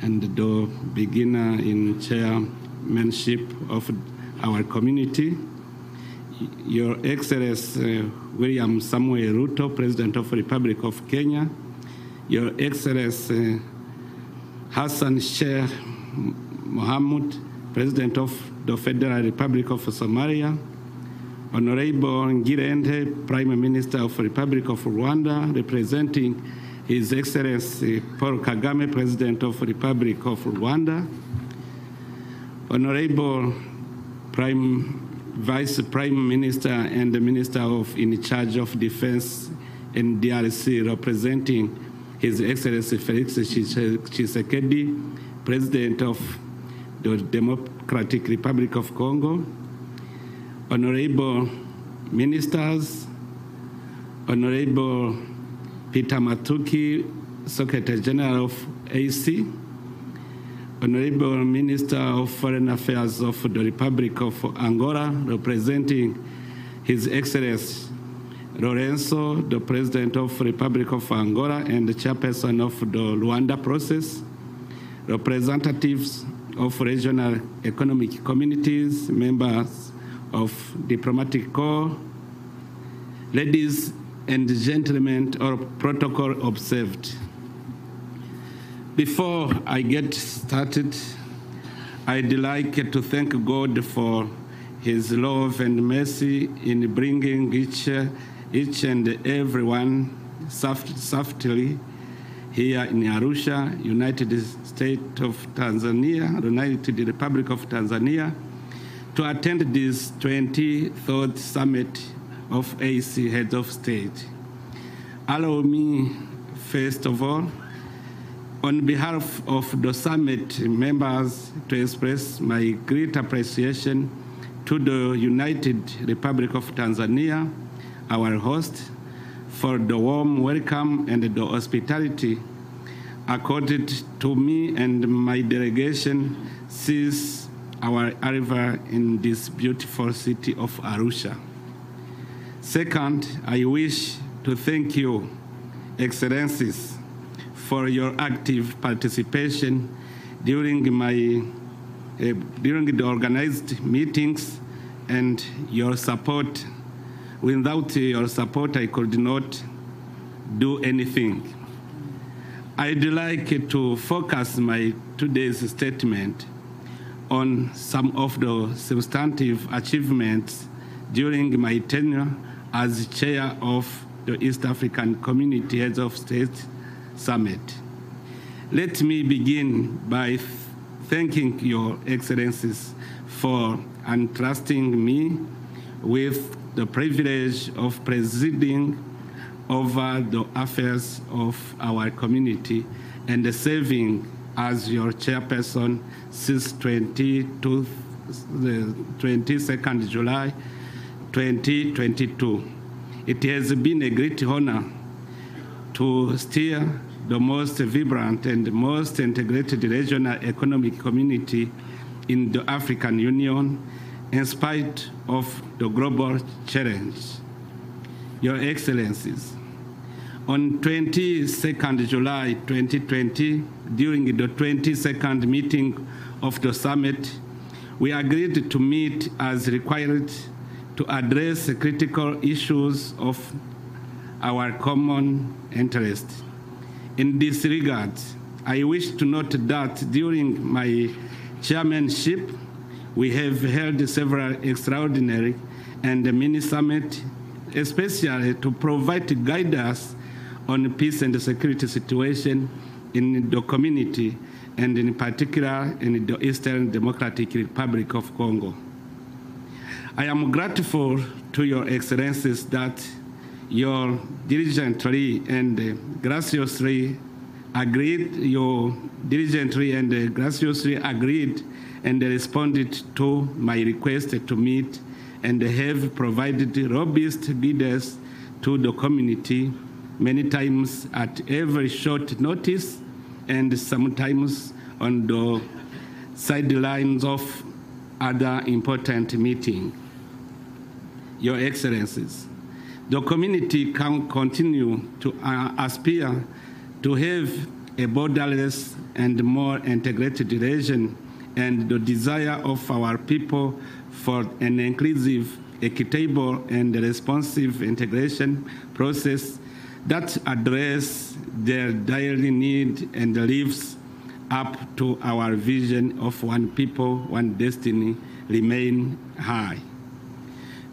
and the beginner in chairmanship of our community. Your Excellency William Samuel Ruto, President of the Republic of Kenya. Your Excellency Hassan Sheikh Mohamud, President of the Federal Republic of Somalia. Honorable Ngirente, Prime Minister of the Republic of Rwanda, representing His Excellency Paul Kagame, President of the Republic of Rwanda. Honorable Vice Prime Minister and the Minister in charge of Defense in DRC, representing His Excellency Felix Tshisekedi, President of the Democratic Republic of Congo. Honorable Ministers, Honorable Peter Matuki, Secretary General of AC, Honorable Minister of Foreign Affairs of the Republic of Angola, representing His Excellency Lorenzo, the President of the Republic of Angola and the Chairperson of the Luanda process, representatives of regional economic communities, members of diplomatic corps, ladies and gentlemen, all protocol observed. Before I get started, I'd like to thank God for His love and mercy in bringing each and everyone softly here in Arusha, United States of Tanzania, United Republic of Tanzania, to attend this 23rd Summit of AC Heads of State. Allow me, first of all, on behalf of the summit members, to express my great appreciation to the United Republic of Tanzania, our host, for the warm welcome and the hospitality accorded to me and my delegation since our arrival in this beautiful city of Arusha. Second, I wish to thank you, Excellencies, for your active participation during the organized meetings and your support. Without your support, I could not do anything. I'd like to focus my today's statement on some of the substantive achievements during my tenure as chair of the East African Community Heads of State Summit. Let me begin by thanking your Excellencies for entrusting me with the privilege of presiding over the affairs of our community and serving as your chairperson since 22nd July 2022. It has been a great honor to steer the most vibrant and most integrated regional economic community in the African Union in spite of the global challenge. Your Excellencies, on 22nd July 2020, during the 22nd meeting of the summit, we agreed to meet as required to address critical issues of our common interest. In this regard, I wish to note that during my chairmanship, we have held several extraordinary and mini summits, especially to provide guidance on peace and security situation in the community, and in particular in the Eastern Democratic Republic of Congo. I am grateful to your Excellencies that you diligently and graciously agreed and responded to my request to meet and have provided robust guidance to the community, many times at every short notice and sometimes on the sidelines of other important meetings. Your Excellencies, the community can continue to aspire to have a borderless and more integrated region, and the desire of our people for an inclusive, equitable, and responsive integration process that address their daily need and lives up to our vision of one people, one destiny remain high.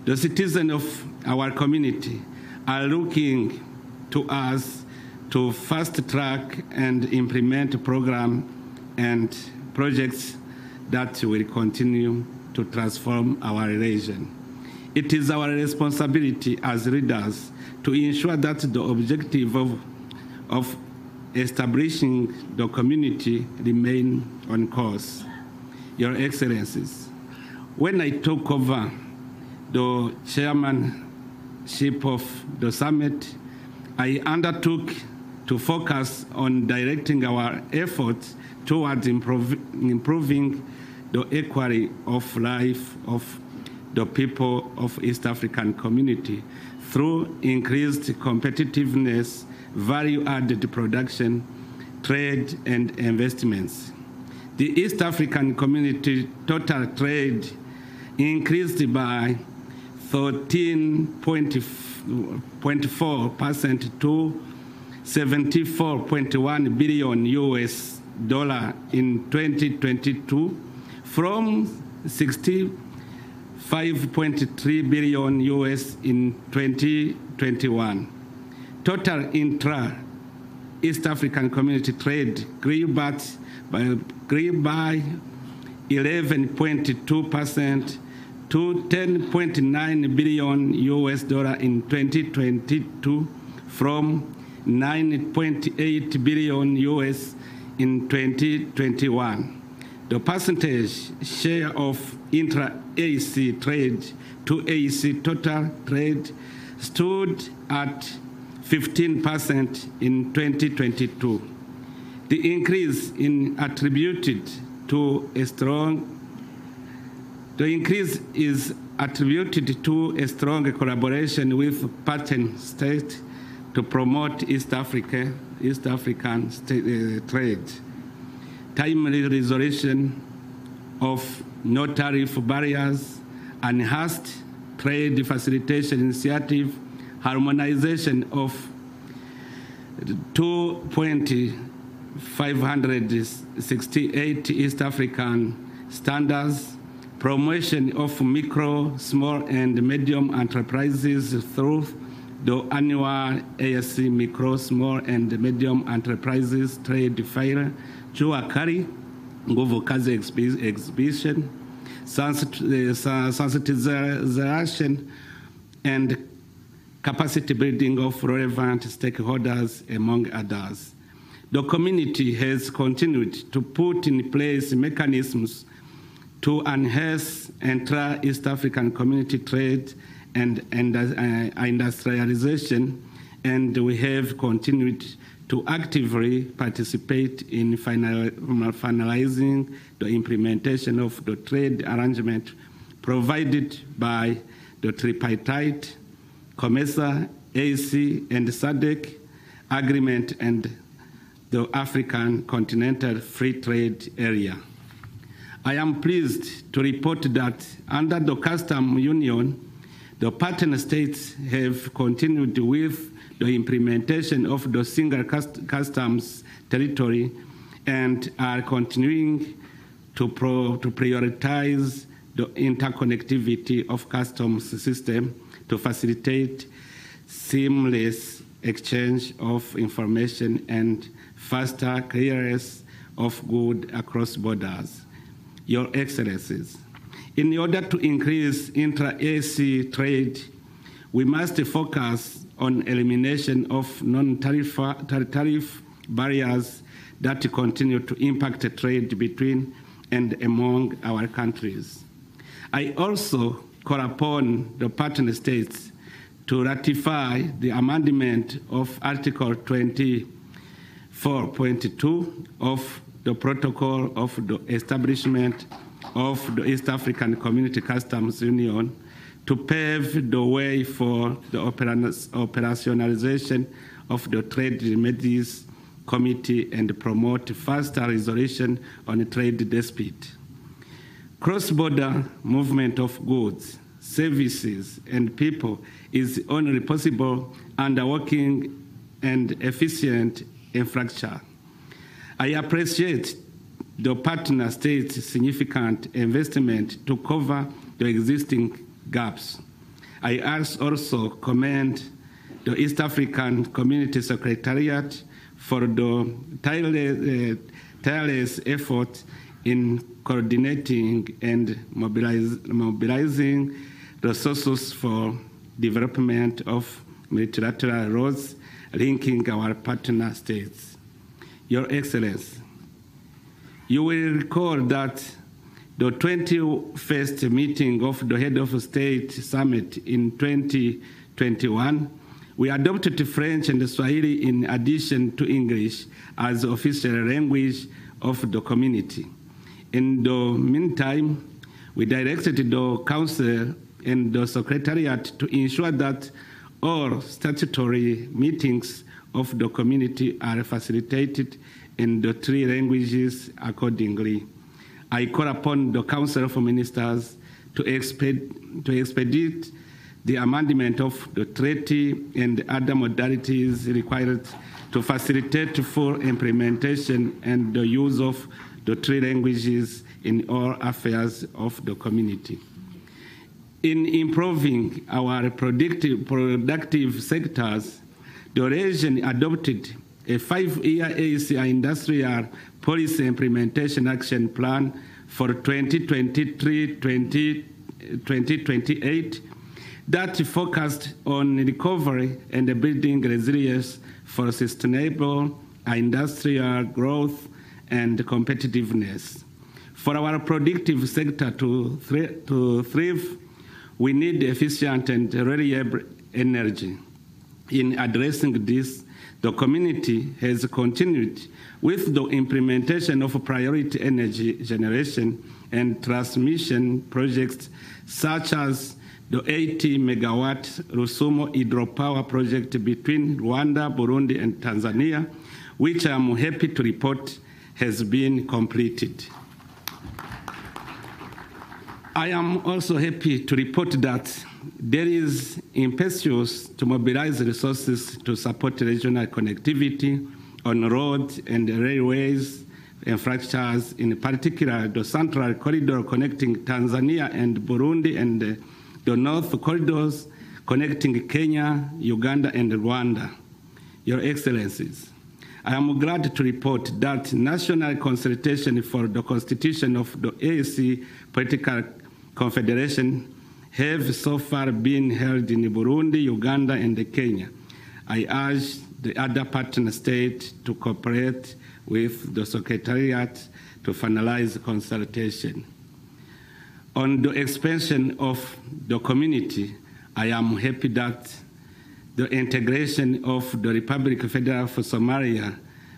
The citizens of our community are looking to us to fast track and implement programs and projects that will continue to transform our region. It is our responsibility as leaders to ensure that the objective of establishing the community remain on course. Your Excellencies, when I took over the chairmanship of the summit, I undertook to focus on directing our efforts towards improving the equality of life of the people of East African community through increased competitiveness, value-added production, trade, and investments. The East African community total trade increased by 13.4% to $74.1 billion in 2022 from $65.3 billion in 2021. Total intra-East African community trade grew by 11.2% to $10.9 billion in 2022 from $9.8 billion in 2021. The percentage share of intra-AEC trade to AEC total trade stood at 15% in 2022. The increase is attributed attributed to a strong collaboration with partner states to promote East African trade, timely resolution of no-tariff barriers, enhanced trade facilitation initiative, harmonization of 2.568 East African standards, promotion of micro, small, and medium enterprises through the annual ASC Micro, Small, and Medium Enterprises Trade Fair, Jua Kari, Nguvu Kazi Exhibition, sensitization and capacity building of relevant stakeholders, among others. The community has continued to put in place mechanisms to enhance intra-East African community trade and industrialization, and we have continued to actively participate in finalizing the implementation of the trade arrangement provided by the tripartite COMESA, AC, and SADC agreement and the African Continental Free Trade Area. I am pleased to report that under the Customs Union, the partner states have continued with the implementation of the single customs territory and are continuing to prioritize the interconnectivity of customs system to facilitate seamless exchange of information and faster clearance of goods across borders. Your Excellencies, in order to increase intra-AC trade, we must focus on elimination of non-tariff barriers that continue to impact trade between and among our countries. I also call upon the partner states to ratify the amendment of Article 24.2 of the Protocol of the Establishment of the East African Community Customs Union to pave the way for the operationalization of the Trade Remedies Committee and promote faster resolution on trade dispute. Cross-border movement of goods, services, and people is only possible under working and efficient infrastructure. I appreciate the partner states' significant investment to cover the existing gaps. I also commend the East African Community Secretariat for the tireless effort in coordinating and mobilizing resources for development of multilateral roads linking our partner states. Your Excellency, you will recall that the 21st meeting of the Head of State Summit in 2021, we adopted French and Swahili in addition to English as official language of the community. In the meantime, we directed the Council and the Secretariat to ensure that all statutory meetings of the community are facilitated in the 3 languages accordingly. I call upon the Council of Ministers to expedite the amendment of the treaty and other modalities required to facilitate full implementation and the use of the 3 languages in all affairs of the community. In improving our productive sectors, the region adopted a 5-year AEC industrial policy implementation action plan for 2023-2028 that focused on recovery and building resilience for sustainable industrial growth and competitiveness. For our productive sector to thrive, we need efficient and reliable energy. In addressing this, the community has continued with the implementation of priority energy generation and transmission projects such as the 80 megawatt Rusumo hydropower project between Rwanda, Burundi, and Tanzania, which I am happy to report has been completed. I am also happy to report that there is impetus to mobilize resources to support regional connectivity on roads and railways infrastructures, in particular the Central Corridor connecting Tanzania and Burundi, and the North Corridors connecting Kenya, Uganda, and Rwanda. Your Excellencies, I am glad to report that national consultation for the constitution of the AAC Political Confederation have so far been held in Burundi, Uganda, and Kenya. I urge the other partner states to cooperate with the Secretariat to finalize consultation. On the expansion of the community, I am happy that the integration of the Republic Federal of Somalia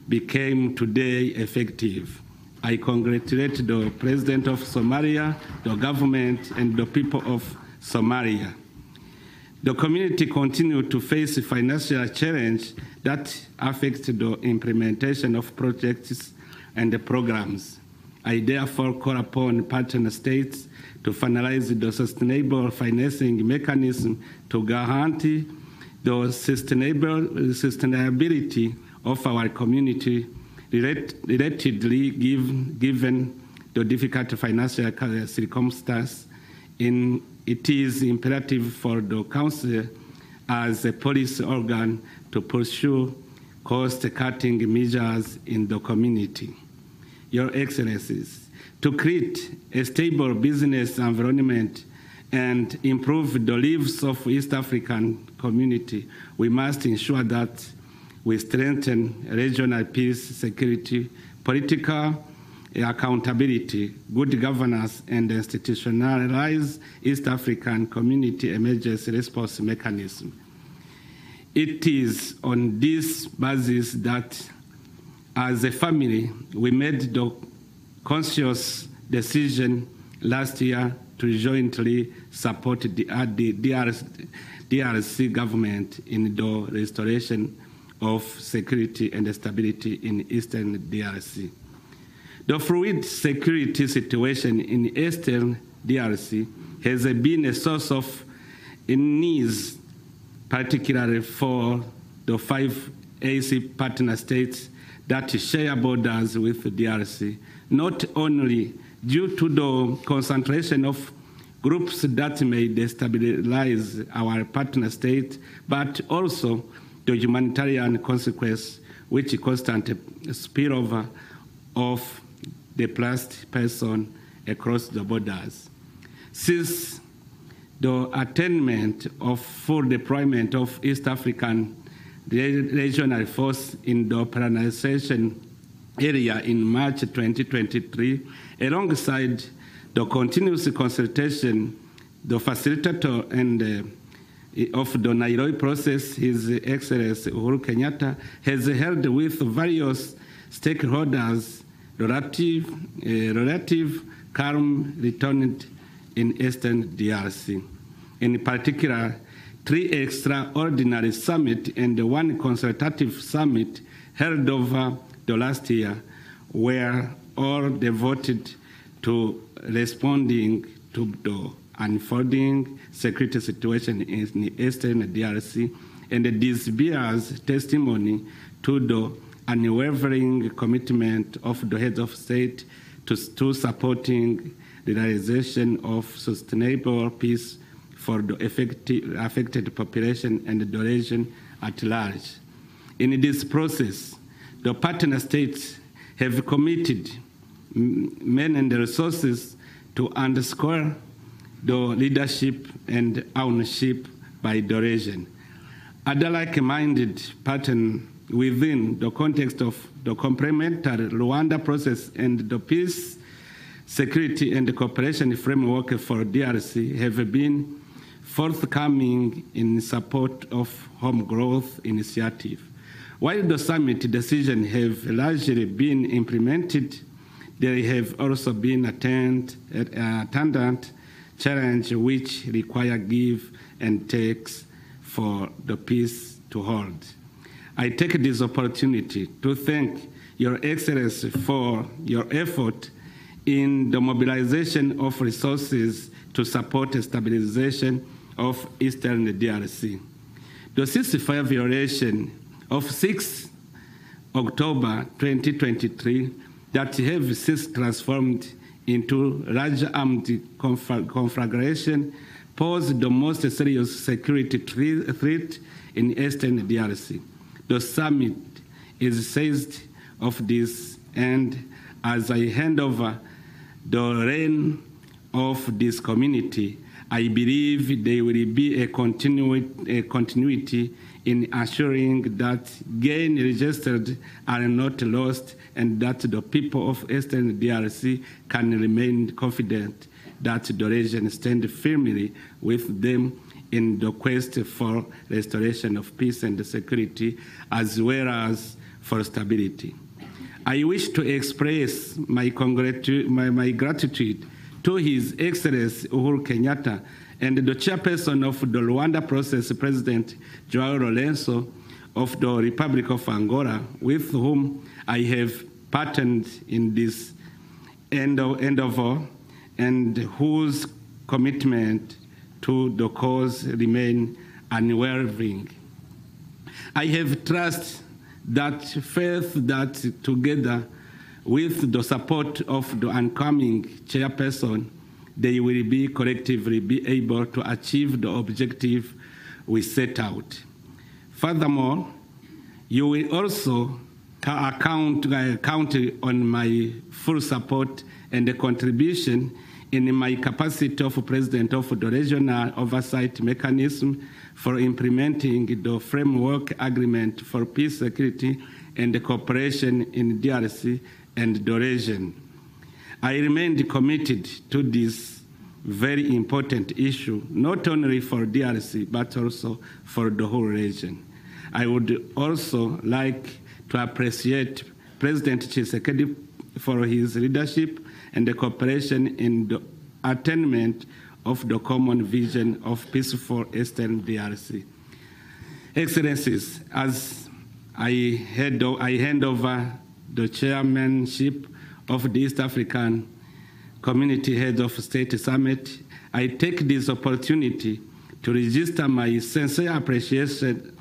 became today effective. I congratulate the President of Somalia, the government, and the people of Somalia. The community continues to face financial challenge that affects the implementation of projects and programs. I therefore call upon partner states to finalize the sustainable financing mechanism to guarantee the sustainability of our community, relatedly given the difficult financial circumstances. It is imperative for the Council as a policy organ to pursue cost-cutting measures in the community. Your Excellencies, to create a stable business environment and improve the lives of East African community, we must ensure that we strengthen regional peace, security, political accountability, good governance, and institutionalize East African community emergency response mechanism. It is on this basis that, as a family, we made the conscious decision last year to jointly support the DRC government in the restoration of security and stability in Eastern DRC. The fluid security situation in Eastern DRC has been a source of unease, particularly for the 5 AAC partner states that share borders with DRC, not only due to the concentration of groups that may destabilize our partner state, but also the humanitarian consequence, which constant spillover of displaced person across the borders. Since the attainment of full deployment of East African regional force in the operationalization area in March 2023, alongside the continuous consultation, the facilitator and of the Nairobi process, His Excellency Uhuru Kenyatta, has held with various stakeholders relative calm returned in Eastern DRC. In particular, 3 extraordinary summits and 1 consultative summit held over the last year were all devoted to responding to the unfolding security situation in Eastern DRC, and this bears testimony to the unwavering commitment of the heads of state to supporting the realization of sustainable peace for the affected population and the region at large. In this process, the partner states have committed men and resources to underscore the leadership and ownership by the region. Other like-minded partners within the context of the complementary Rwanda process and the peace, security, and cooperation framework for DRC have been forthcoming in support of home growth initiative. While the summit decisions have largely been implemented, there have also been attendant challenges which require give and takes for the peace to hold. I take this opportunity to thank Your Excellency for your effort in the mobilization of resources to support the stabilization of Eastern DRC. The ceasefire violation of 6 October 2023 that have since transformed into large armed conflagration pose the most serious security threat in Eastern DRC. The summit is seized of this, and as I hand over the reign of this community, I believe there will be a continuity in assuring that gains registered are not lost and that the people of Eastern DRC can remain confident that the region stands firmly with them in the quest for restoration of peace and security, as well as for stability. I wish to express my gratitude to His Excellency Uhuru Kenyatta and the chairperson of the Rwanda Process, President João Lourenço of the Republic of Angola, with whom I have partnered in this endeavor and whose commitment to the cause remain unwavering. I have trust faith that together with the support of the incoming chairperson, they will be collectively be able to achieve the objective we set out. Furthermore, you will also count on my full support and the contribution in my capacity of President of the Regional Oversight Mechanism for implementing the Framework Agreement for Peace, Security, and Cooperation in DRC and the region. I remain committed to this very important issue, not only for DRC, but also for the whole region. I would also like to appreciate President Tshisekedi for his leadership and the cooperation in the attainment of the common vision of peaceful Eastern DRC. Excellencies, as I hand over the chairmanship of the East African Community Heads of State Summit, I take this opportunity to register my sincere appreciation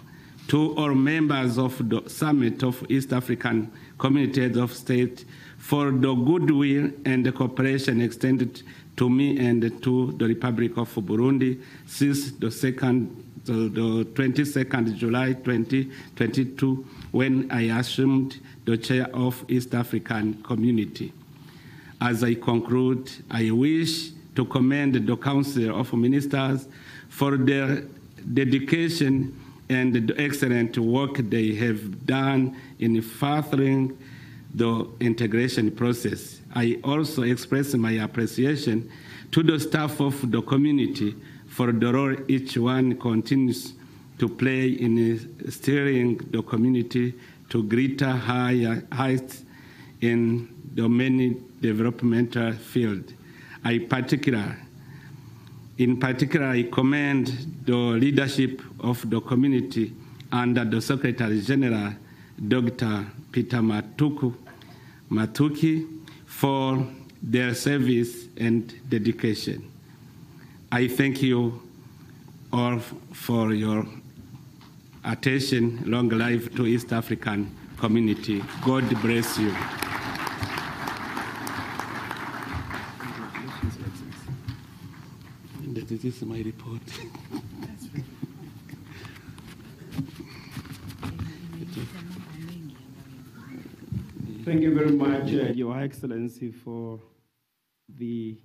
to all members of the Summit of East African Community Heads of State for the goodwill and the cooperation extended to me and to the Republic of Burundi since the 22nd July 2022, when I assumed the chair of East African Community. As I conclude, I wish to commend the Council of Ministers for their dedication and the excellent work they have done in furthering the integration process. I also express my appreciation to the staff of the community for the role each one continues to play in steering the community to greater heights in the many developmental fields. In particular, I commend the leadership of the community under the Secretary General, Dr. Peter Matuki, for their service and dedication. I thank you all for your attention. Long life to East African community. God bless you. This is my report. Thank you very much, Your Excellency, for the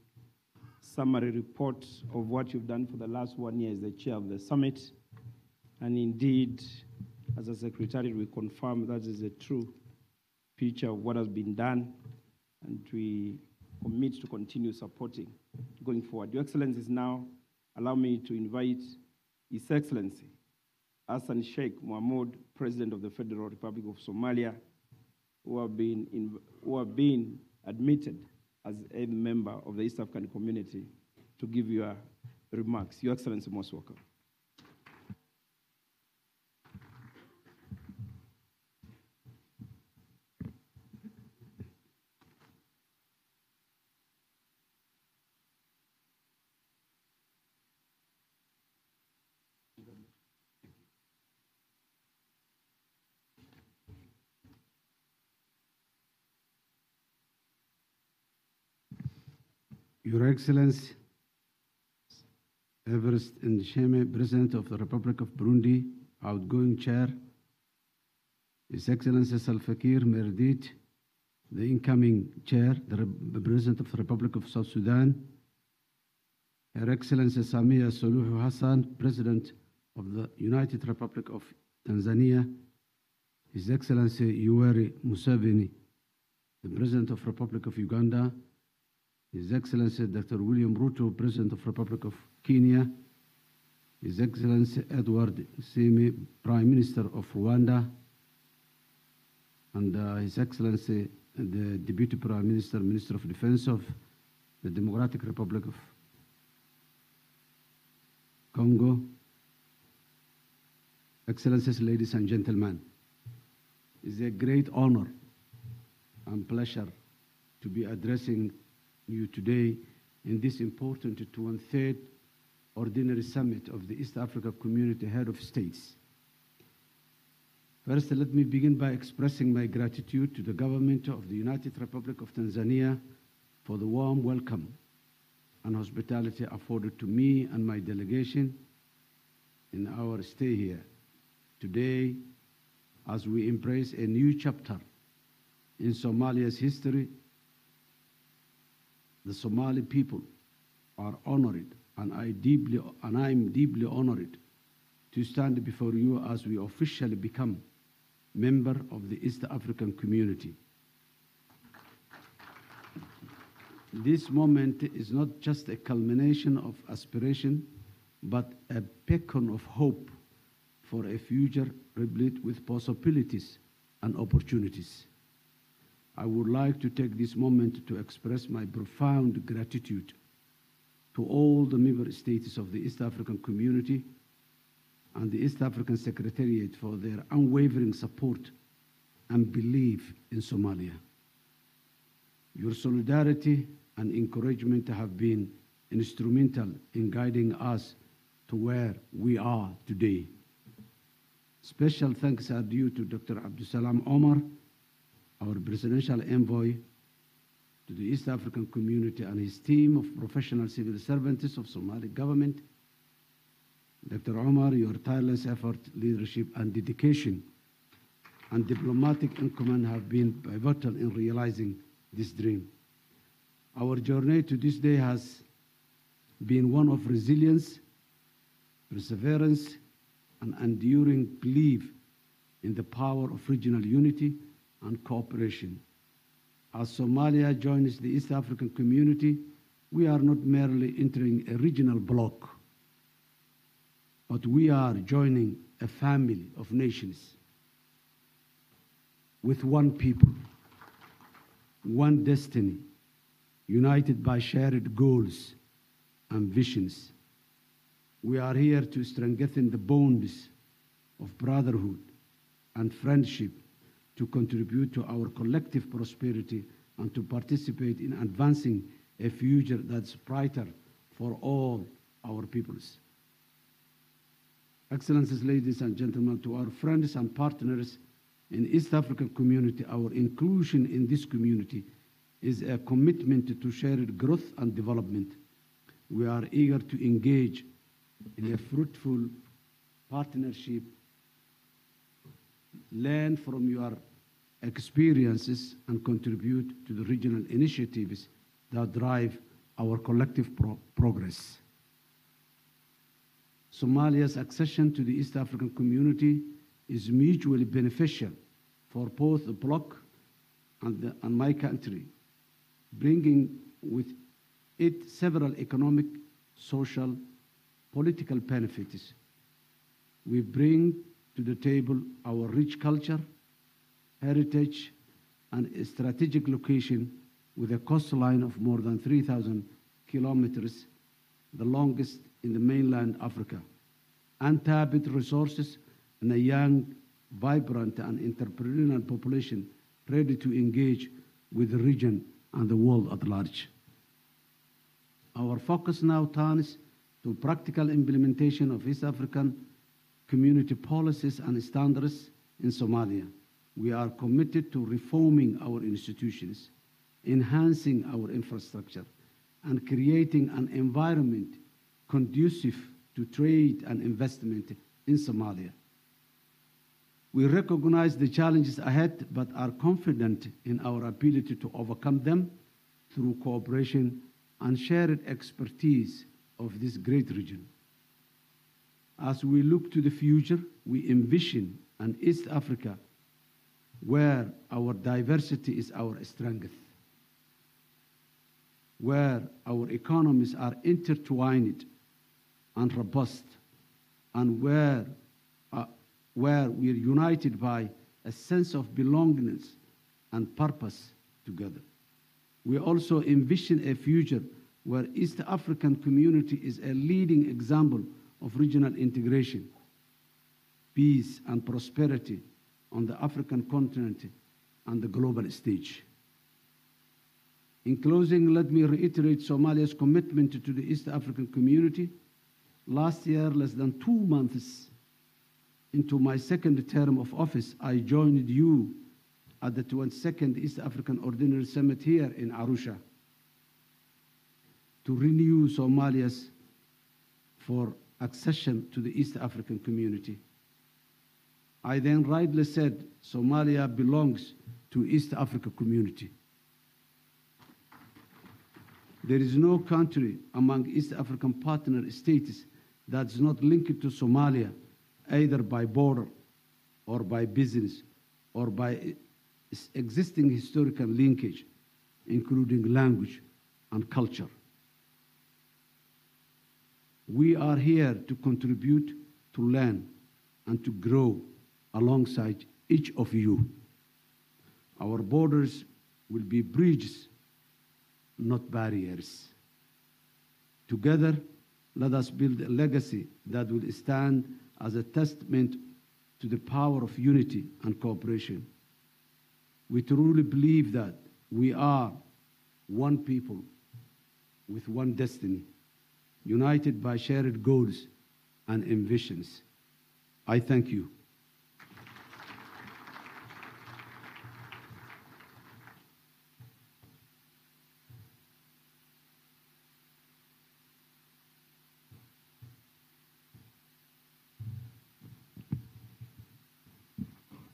summary report of what you've done for the last 1 year as the chair of the summit. And indeed, as a secretary, we confirm that is a true picture of what has been done, and we commit to continue supporting going forward. Your Excellencies, now allow me to invite His Excellency Hassan Sheikh Mohamud, President of the Federal Republic of Somalia, who have been admitted as a member of the East African community, to give your remarks. Your Excellency, most welcome. Your Excellency, Everest Ndisheme, President of the Republic of Burundi, outgoing Chair, His Excellency Salva Kiir Mayardit, the incoming Chair, the President of the Republic of South Sudan, Her Excellency Samia Suluhu Hassan, President of the United Republic of Tanzania, His Excellency Yoweri Museveni, the President of the Republic of Uganda, His Excellency Dr. William Ruto, President of the Republic of Kenya, His Excellency Edward Simi, Prime Minister of Rwanda, and His Excellency the Deputy Prime Minister, Minister of Defense of the Democratic Republic of Congo. Excellencies, ladies and gentlemen, it's a great honor and pleasure to be addressing you today in this important 1/3 Ordinary Summit of the East Africa Community Head of States. First, let me begin by expressing my gratitude to the government of the United Republic of Tanzania for the warm welcome and hospitality afforded to me and my delegation in our stay here today as we embrace a new chapter in Somalia's history. The Somali people are honored, and I am deeply honored to stand before you as we officially become member of the East African community. This moment is not just a culmination of aspiration, but a beacon of hope for a future replete with possibilities and opportunities. I would like to take this moment to express my profound gratitude to all the member states of the East African community and the East African Secretariat for their unwavering support and belief in Somalia. Your solidarity and encouragement have been instrumental in guiding us to where we are today. Special thanks are due to Dr. Abdusalam Omar, our presidential envoy to the East African community, and his team of professional civil servants of Somali government. Dr. Omar, your tireless effort, leadership, and dedication and diplomatic acumen have been pivotal in realizing this dream. Our journey to this day has been one of resilience, perseverance, and enduring belief in the power of regional unity and cooperation. As Somalia joins the East African community, we are not merely entering a regional bloc, but we are joining a family of nations with one people, one destiny, united by shared goals and visions. We are here to strengthen the bonds of brotherhood and friendship, to contribute to our collective prosperity, and to participate in advancing a future that's brighter for all our peoples. Excellencies, ladies and gentlemen, to our friends and partners in the East African community, our inclusion in this community is a commitment to shared growth and development. We are eager to engage in a fruitful partnership, learn from your experiences, and contribute to the regional initiatives that drive our collective progress. Somalia's accession to the East African community is mutually beneficial for both the bloc and my country, bringing with it several economic, social, political benefits. We bring to the table our rich culture, heritage, and a strategic location with a coastline of more than 3,000 kilometers, the longest in the mainland Africa, untapped resources, and a young, vibrant, and entrepreneurial population ready to engage with the region and the world at large. Our focus now turns to practical implementation of East African community policies and standards in Somalia. We are committed to reforming our institutions, enhancing our infrastructure, and creating an environment conducive to trade and investment in Somalia. We recognize the challenges ahead, but are confident in our ability to overcome them through cooperation and shared expertise of this great region. As we look to the future, we envision an East Africa where our diversity is our strength, where our economies are intertwined and robust, and where we are united by a sense of belongingness and purpose together. We also envision a future where East African community is a leading example of regional integration, peace, and prosperity on the African continent and the global stage. In closing, let me reiterate Somalia's commitment to the East African community. Last year, less than 2 months into my second term of office, I joined you at the 22nd East African Ordinary Summit here in Arusha to renew Somalia's for accession to the East African community. I then rightly said Somalia belongs to East Africa community. There is no country among East African partner states that's not linked to Somalia, either by border or by business or by existing historical linkage, including language and culture. We are here to contribute, to learn, and to grow alongside each of you. Our borders will be bridges, not barriers. Together, let us build a legacy that will stand as a testament to the power of unity and cooperation. We truly believe that we are one people with one destiny, united by shared goals and ambitions. I thank you.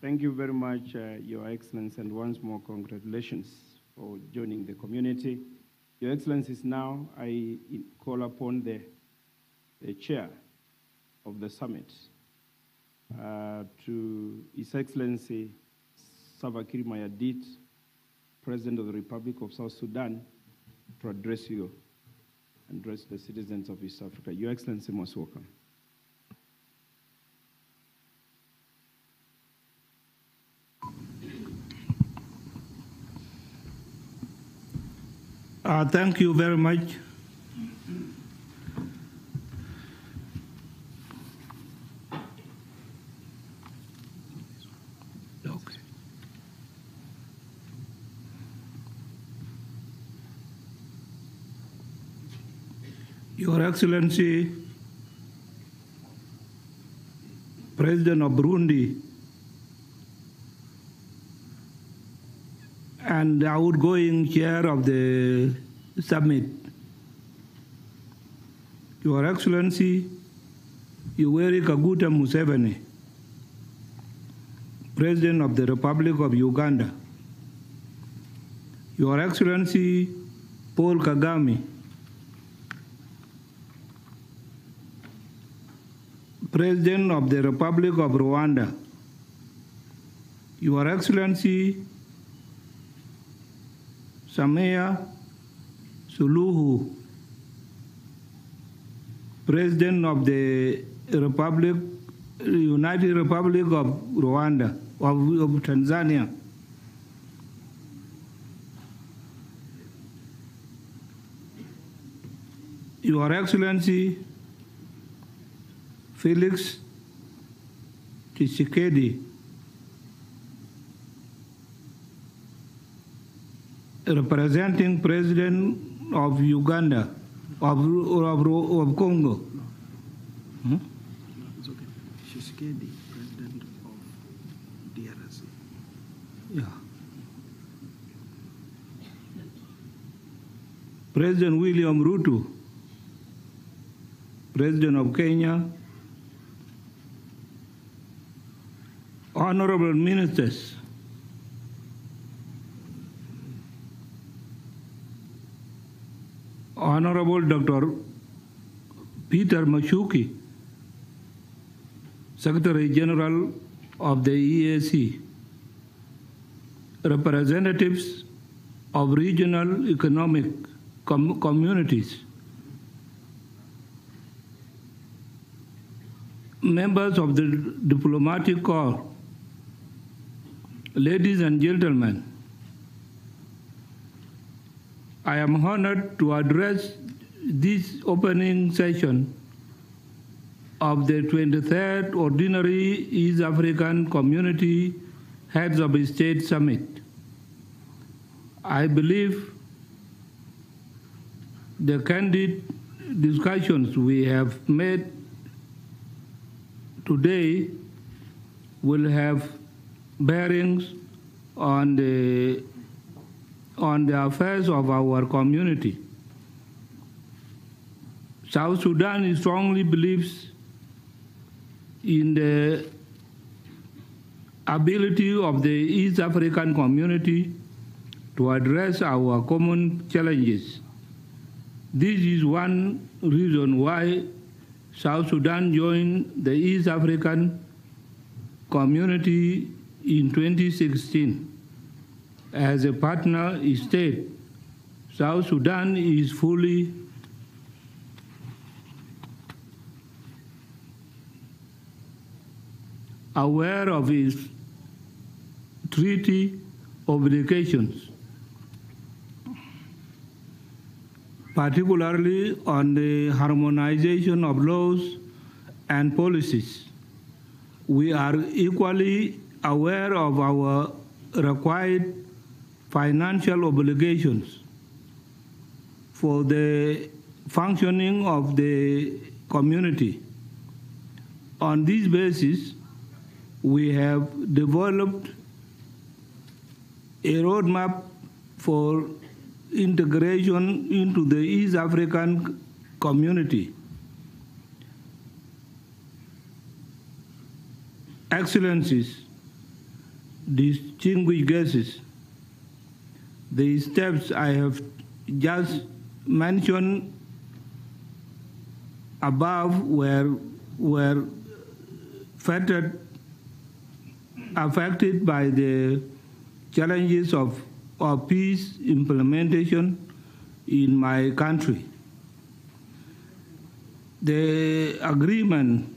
Thank you very much, Your Excellency, and once more, congratulations for joining the community. Your Excellencies, now I call upon the chair of the summit to His Excellency Salva Kiir Mayardit, President of the Republic of South Sudan, to address you, address the citizens of East Africa. Your Excellency, most welcome. Thank you very much. Okay. Your Excellency, President of Burundi, and outgoing chair of the summit, Your Excellency, Yoweri Kaguta Museveni, President of the Republic of Uganda, Your Excellency Paul Kagame, President of the Republic of Rwanda, Your Excellency Samia Suluhu President of the United Republic of Rwanda, of Tanzania, Your Excellency Felix Tshisekedi, representing President of Uganda, of Congo. It's okay. Tshisekedi, President of DRC. Yeah. President William Ruto, President of Kenya, honorable ministers, Honorable Dr. Peter Machuki, Secretary General of the EAC, representatives of regional economic communities, members of the diplomatic corps, ladies and gentlemen, I am honored to address this opening session of the 23rd Ordinary East African Community Heads of State Summit. I believe the candid discussions we have made today will have bearings on the affairs of our community. South Sudan strongly believes in the ability of the East African community to address our common challenges. This is one reason why South Sudan joined the East African community in 2016. As a partner state, South Sudan is fully aware of its treaty obligations, particularly on the harmonization of laws and policies. We are equally aware of our required financial obligations for the functioning of the community. On this basis, we have developed a roadmap for integration into the East African community. Excellencies, distinguished guests, the steps I have just mentioned above were affected by the challenges of peace implementation in my country. The agreement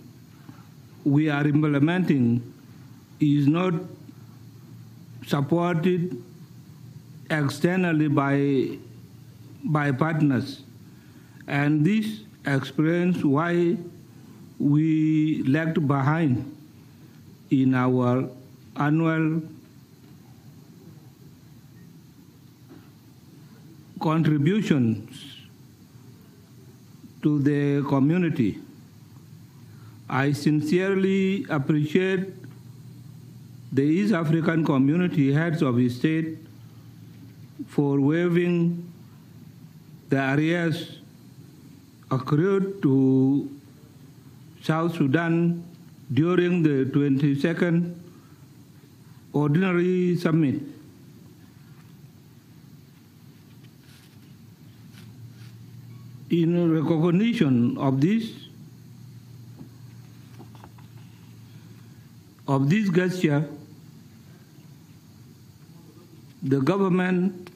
we are implementing is not supported externally by partners, and this explains why we lagged behind in our annual contributions to the community. I sincerely appreciate the East African community heads of state for waiving the arrears accrued to South Sudan during the 22nd Ordinary Summit. In recognition of this gesture, the government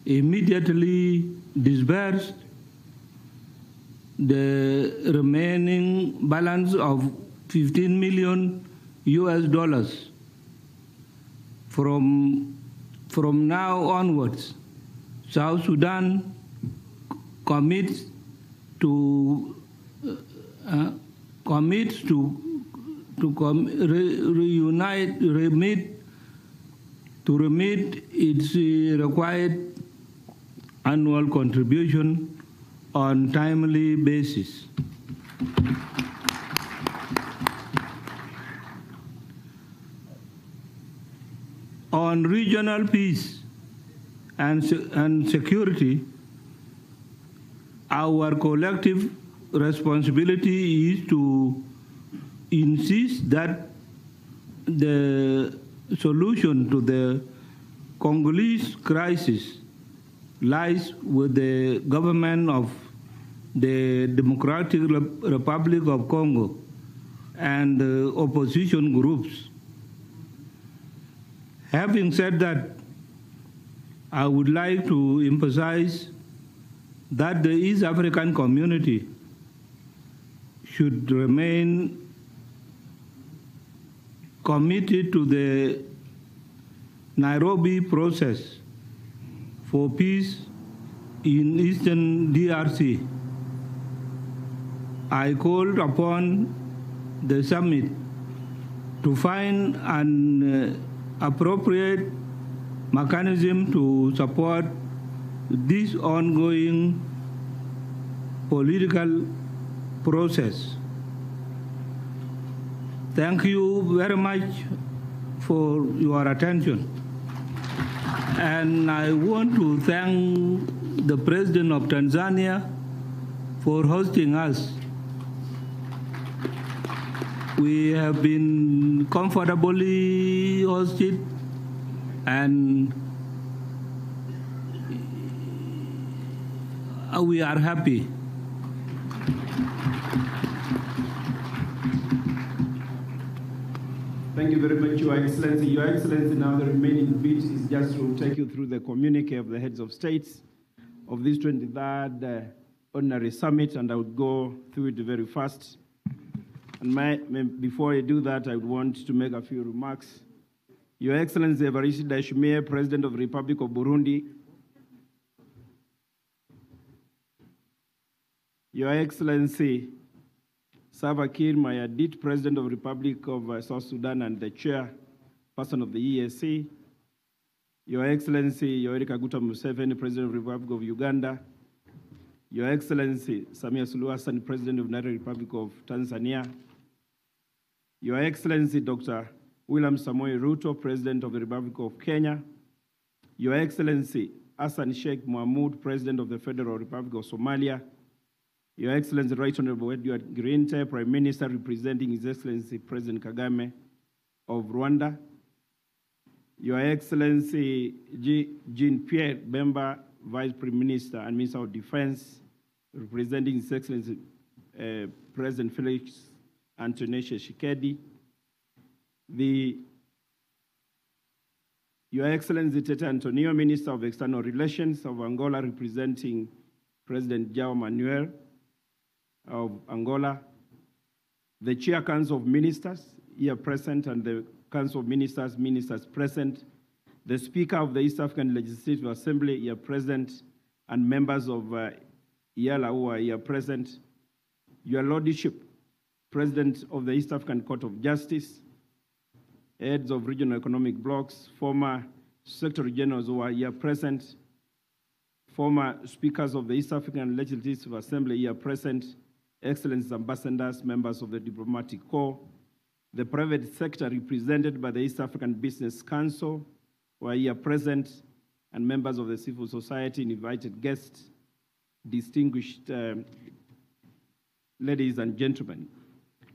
immediately disbursed the remaining balance of $15 million from now onwards. South Sudan commits to remit its required annual contribution on timely basis. On regional peace and security, our collective responsibility is to insist that the solution to the Congolese crisis lies with the government of the Democratic Republic of Congo and the opposition groups. Having said that, I would like to emphasize that the East African community should remain committed to the Nairobi process for peace in Eastern DRC. I called upon the summit to find an appropriate mechanism to support this ongoing political process. Thank you very much for your attention. And I want to thank the President of Tanzania for hosting us. We have been comfortably hosted, and we are happy. Thank you very much, Your Excellency. Your Excellency, now the remaining bit is just to take you through the communique of the heads of states of this 23rd Ordinary Summit, and I would go through it very fast. And before I do that, I would want to make a few remarks. Your Excellency Evariste Ndayishimiye, President of the Republic of Burundi. Your Excellency Salva Kiir Mayardit, President of the Republic of South Sudan and the Chairperson of the EAC. Your Excellency Yoweri Kaguta Museveni, President of the Republic of Uganda. Your Excellency Samia Suluhu Hassan, President of the United Republic of Tanzania. Your Excellency Dr. William Samoei Ruto, President of the Republic of Kenya. Your Excellency Hassan Sheikh Mohamud, President of the Federal Republic of Somalia. Your Excellency Right Honorable Edward Grinte, Prime Minister representing His Excellency President Kagame of Rwanda. Your Excellency Jean-Pierre Bemba, Vice Prime Minister and Minister of Defense, representing His Excellency President Felix Antoine Tshisekedi. Your Excellency Tete Antonio, Minister of External Relations of Angola, representing President João Manuel of Angola. The Chair Council of Ministers here present, and the Council of Ministers present. The Speaker of the East African Legislative Assembly here present, and members of IALA who are here present. Your Lordship, President of the East African Court of Justice, heads of regional economic blocks, former Secretary Generals who are here present, former speakers of the East African Legislative Assembly here present, Excellencies, ambassadors, members of the diplomatic corps, the private sector represented by the East African Business Council who are here present, and members of the civil society, invited guests, distinguished ladies and gentlemen.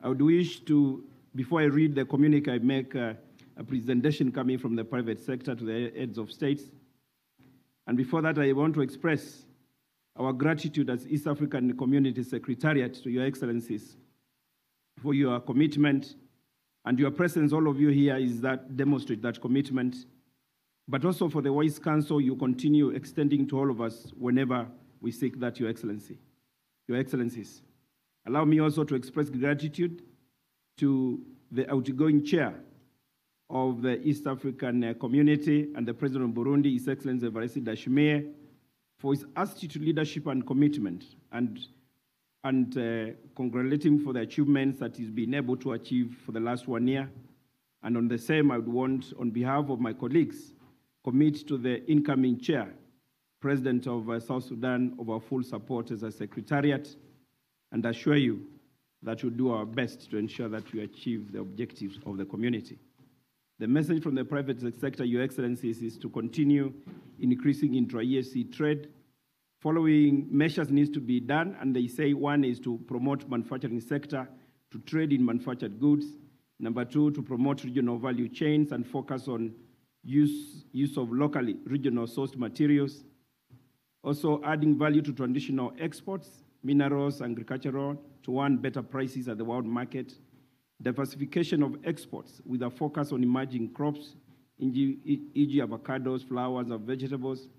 I would wish to, before I read the communique, I make a presentation coming from the private sector to the heads of states. And before that, I want to express our gratitude as East African Community Secretariat to Your Excellencies for your commitment, and your presence, all of you here, is that demonstrate that commitment, but also for the wise counsel you continue extending to all of us whenever we seek that, Your Excellency. Your Excellencies. Allow me also to express gratitude to the outgoing chair of the East African community and the President of Burundi, His Excellency Rais Ndayishimiye, for his attitude, leadership, and commitment, and congratulate him for the achievements that he's been able to achieve for the last 1 year. And on the same, I would want, on behalf of my colleagues, commit to the incoming chair, President of South Sudan, of our full support as a secretariat, and assure you that we'll do our best to ensure that we achieve the objectives of the community. The message from the private sector, Your Excellencies, is to continue increasing intra-EAC trade. Following measures needs to be done, and they say one is to promote manufacturing sector, to trade in manufactured goods. Number two, to promote regional value chains and focus on use of locally regional sourced materials. Also adding value to traditional exports, minerals, agricultural, to earn better prices at the world market. Diversification of exports with a focus on emerging crops, e.g. avocados, flowers, and vegetables.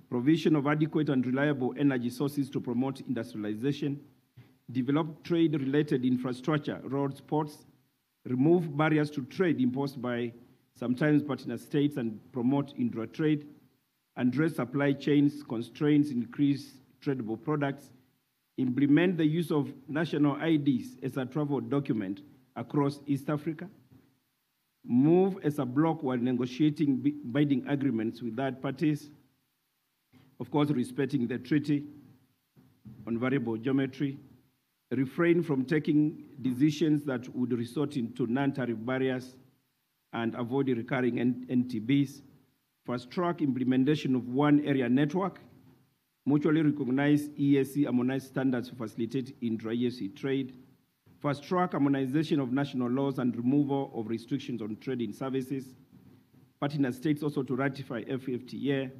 Provision of adequate and reliable energy sources to promote industrialization. Develop trade-related infrastructure, roads, ports. Remove barriers to trade imposed by sometimes partner states and promote intra-trade. Address supply chains constraints, increase tradable products. Implement the use of national IDs as a travel document across East Africa. Move as a bloc while negotiating binding agreements with third parties. Of course, respecting the treaty on variable geometry. Refrain from taking decisions that would resort into non-tariff barriers and avoid recurring NTBs. Fast-track implementation of one area network. Mutually recognized EAC harmonized standards to facilitate intra-EAC trade. Fast-track harmonization of national laws and removal of restrictions on trade in services. Partner states also to ratify FFTA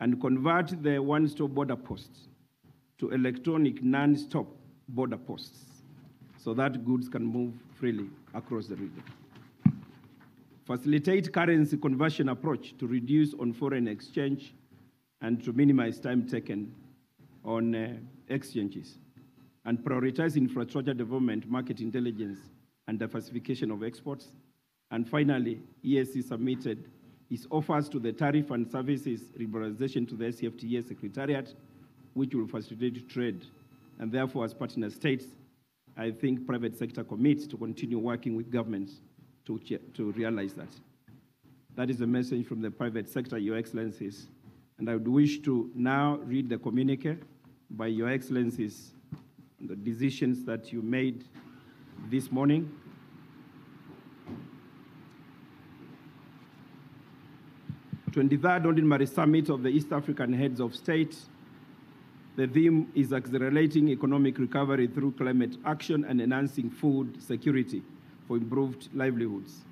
and convert the one-stop border posts to electronic non-stop border posts so that goods can move freely across the region. Facilitate currency conversion approach to reduce on foreign exchange and to minimize time taken on exchanges. And prioritize infrastructure development, market intelligence, and diversification of exports. And finally, EAC submitted its offers to the tariff and services liberalization to the SCFTA Secretariat, which will facilitate trade. And therefore, as partner states, I think private sector commits to continue working with governments to realize that. That is the message from the private sector, Your Excellencies. And I would wish to now read the communique by Your Excellencies on the decisions that you made this morning. The 23rd Ordinary Summit of the East African Heads of State. The theme is accelerating economic recovery through climate action and enhancing food security for improved livelihoods.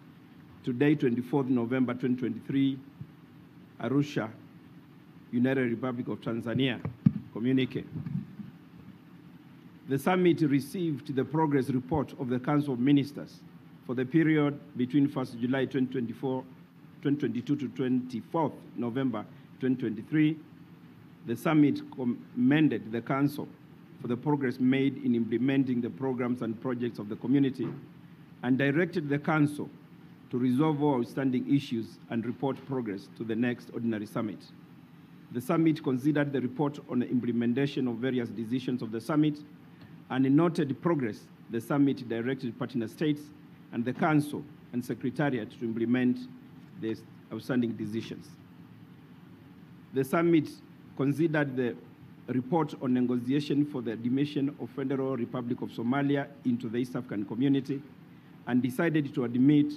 Today, 24th November 2023, Arusha, United Republic of Tanzania, communique. The summit received the progress report of the Council of Ministers for the period between 1st July 2022 to 24th November 2023. The summit commended the Council for the progress made in implementing the programs and projects of the community and directed the Council to resolve all outstanding issues and report progress to the next ordinary summit. The summit considered the report on the implementation of various decisions of the summit and noted progress. The summit directed partner states and the Council and Secretariat to implement the outstanding decisions. The summit considered the report on negotiation for the admission of Federal Republic of Somalia into the East African Community and decided to admit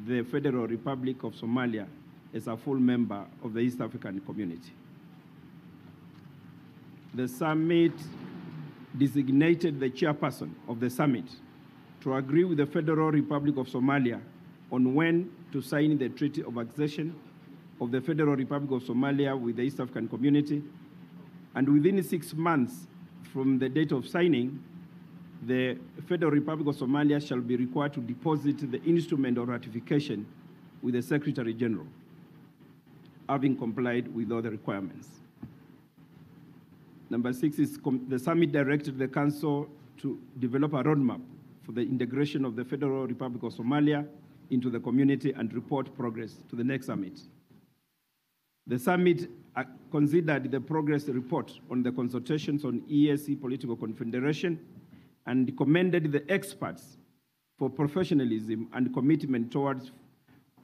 the Federal Republic of Somalia as a full member of the East African Community. The summit designated the chairperson of the summit to agree with the Federal Republic of Somalia on when to sign the Treaty of Accession of the Federal Republic of Somalia with the East African Community, and within 6 months from the date of signing, the Federal Republic of Somalia shall be required to deposit the instrument of ratification with the Secretary General, having complied with all the requirements. Number 6 is the summit directed the Council to develop a roadmap for the integration of the Federal Republic of Somalia into the community and report progress to the next summit. The summit considered the progress report on the consultations on EAC Political Confederation and commended the experts for professionalism and commitment towards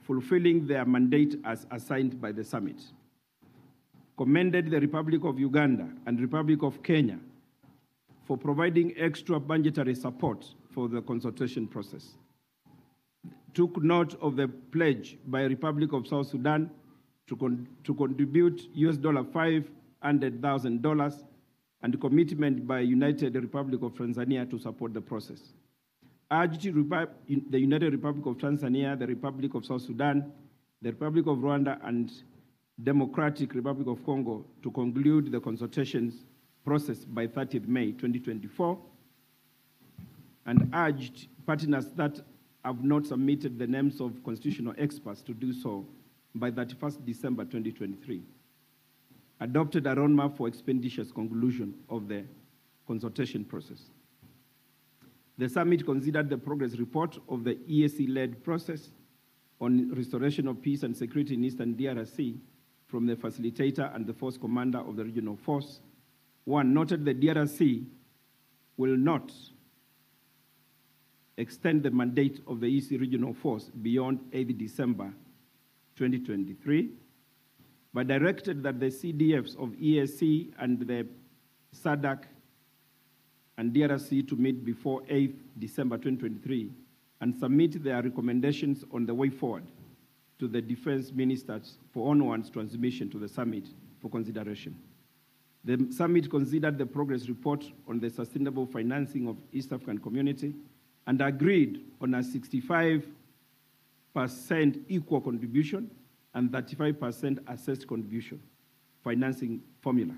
fulfilling their mandate as assigned by the summit. Commended the Republic of Uganda and Republic of Kenya for providing extra budgetary support for the consultation process. Took note of the pledge by Republic of South Sudan to contribute $500,000 and commitment by United Republic of Tanzania to support the process. Urged the United Republic of Tanzania, the Republic of South Sudan, the Republic of Rwanda, and Democratic Republic of Congo to conclude the consultations process by 30th May 2024, and urged partners that have not submitted the names of constitutional experts to do so by 31st December 2023. Adopted a roadmap for expeditious conclusion of the consultation process. The summit considered the progress report of the EAC-led process on restoration of peace and security in Eastern DRC from the facilitator and the force commander of the regional force. One, noted the DRC will not extend the mandate of the EAC regional force beyond 8 December 2023, but directed that the CDFs of EAC and the SADC and DRC to meet before 8 December 2023 and submit their recommendations on the way forward to the defense ministers for onwards transmission to the summit for consideration. The summit considered the progress report on the sustainable financing of East African community and agreed on a 65% equal contribution and 35% assessed contribution financing formula.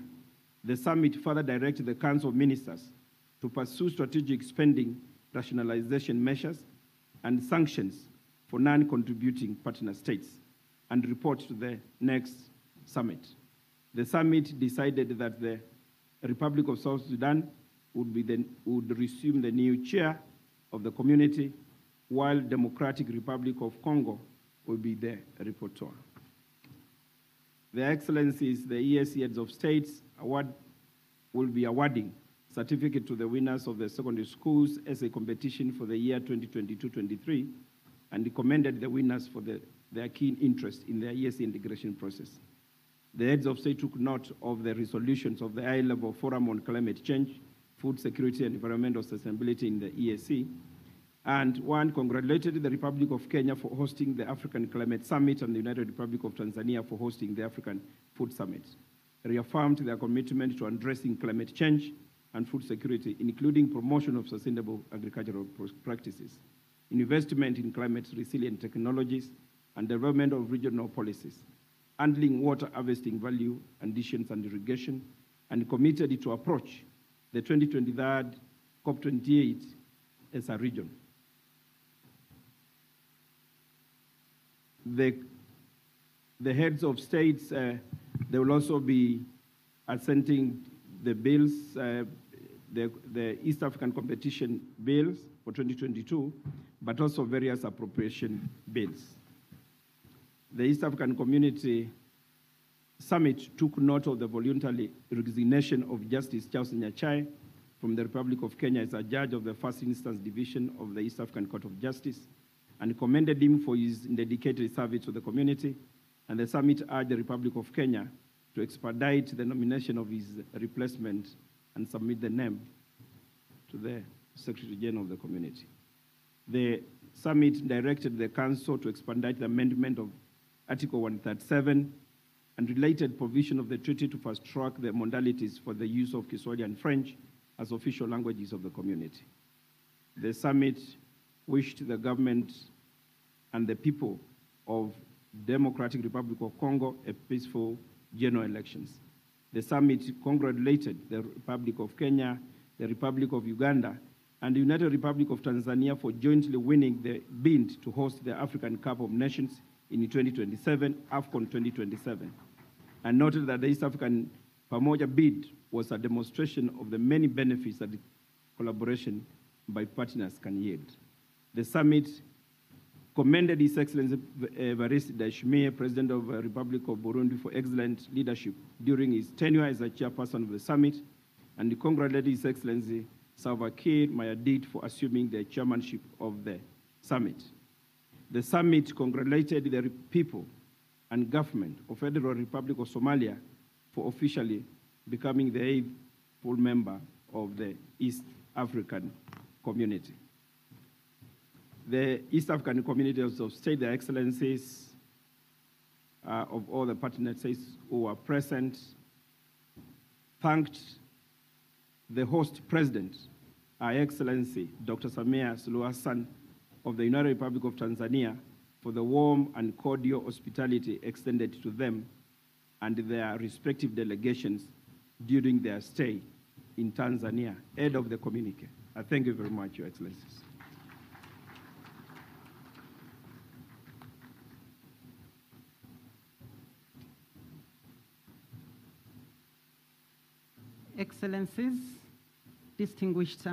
The summit further directed the Council of Ministers to pursue strategic spending rationalization measures and sanctions for non-contributing partner states and report to the next summit. The summit decided that the Republic of South Sudan would resume the new chair of the community, while Democratic Republic of Congo will be the rapporteur. Their Excellencies, the EAC Heads of States will be awarding certificate to the winners of the secondary schools essay competition for the year 2022-23 and commended the winners for their keen interest in the EAC integration process. The heads of state took note of the resolutions of the high-level forum on climate change, food security, and environmental sustainability in the EAC, and one, congratulated the Republic of Kenya for hosting the African Climate Summit and the United Republic of Tanzania for hosting the African Food Summit, reaffirmed their commitment to addressing climate change and food security, including promotion of sustainable agricultural practices, investment in climate-resilient technologies, and development of regional policies, handling water harvesting value additions and irrigation, and committed to approach the 2023 COP28 as a region. The heads of states, they will also be assenting the bills, the East African competition bills for 2022, but also various appropriation bills. The East African Community Summit took note of the voluntary resignation of Justice Charles Nyachai from the Republic of Kenya as a judge of the First Instance Division of the East African Court of Justice and commended him for his dedicated service to the community. And the summit urged the Republic of Kenya to expedite the nomination of his replacement and submit the name to the Secretary General of the community. The summit directed the Council to expedite the amendment of Article 137 and related provision of the treaty to fast-track the modalities for the use of Kiswahili and French as official languages of the community. The summit wished the government and the people of Democratic Republic of Congo a peaceful general elections. The summit congratulated the Republic of Kenya, the Republic of Uganda, and the United Republic of Tanzania for jointly winning the bid to host the African Cup of Nations in 2027, AFCON 2027, and noted that the East African Pamoja bid was a demonstration of the many benefits that collaboration by partners can yield. The summit commended His Excellency Evariste Ndayishimiye, President of the Republic of Burundi, for excellent leadership during his tenure as a chairperson of the summit, and congratulated His Excellency Salva Kiir Mayardit for assuming the chairmanship of the summit. The summit congratulated the people and government of Federal Republic of Somalia for officially becoming the 8th full member of the East African Community. The East African Community also state their excellencies of all the partner states who are present, thanked the host president, Her Excellency Dr. Samia Suluhu Hassan of the United Republic of Tanzania, for the warm and cordial hospitality extended to them and their respective delegations during their stay in Tanzania. Head of the communique. I thank you very much, Your Excellencies. Excellencies, distinguished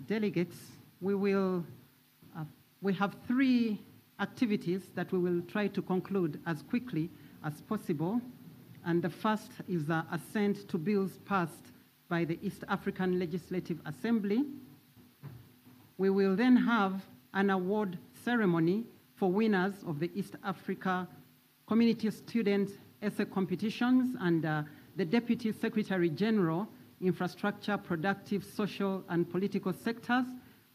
delegates, we have 3 activities that we will try to conclude as quickly as possible. And the first is the assent to bills passed by the East African Legislative Assembly. We will then have an award ceremony for winners of the East Africa Community Student Essay Competitions, and the Deputy Secretary General, Infrastructure, Productive, Social, and Political Sectors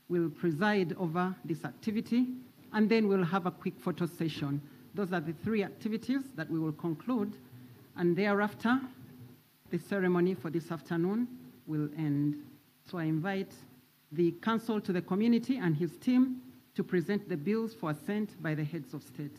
will preside over this activity, and then we'll have a quick photo session. Those are the 3 activities that we will conclude, and thereafter, the ceremony for this afternoon will end. So I invite the Counsel to the Community and his team to present the bills for assent by the heads of state.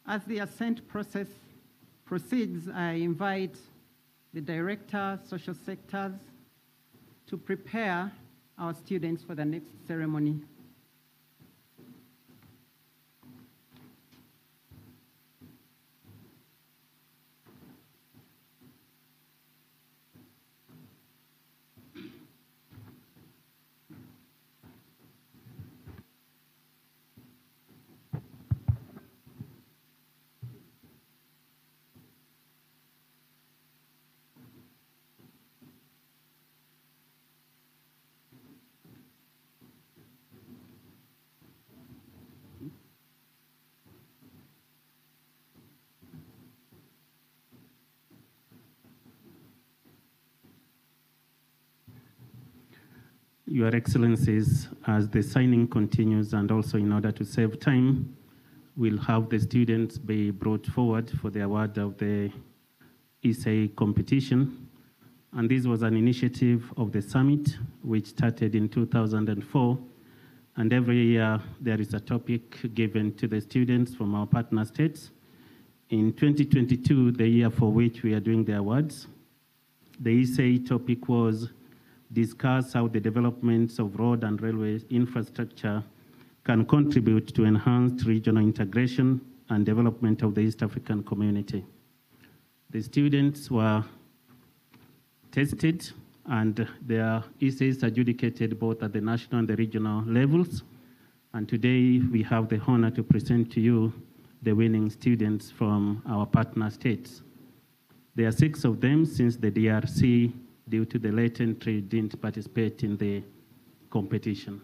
As the assent process proceeds, I invite the Director, Social Sectors, to prepare our students for the next ceremony. Your Excellencies, as the signing continues and also in order to save time, we'll have the students be brought forward for the award of the essay competition. And this was an initiative of the summit, which started in 2004. And every year there is a topic given to the students from our partner states. In 2022, the year for which we are doing the awards, the essay topic was discuss how the developments of road and railway infrastructure can contribute to enhanced regional integration and development of the East African community. The students were tested and their essays adjudicated both at the national and the regional levels. And today we have the honor to present to you the winning students from our partner states. There are 6 of them, since the DRC, due to the late entry, didn't participate in the competition.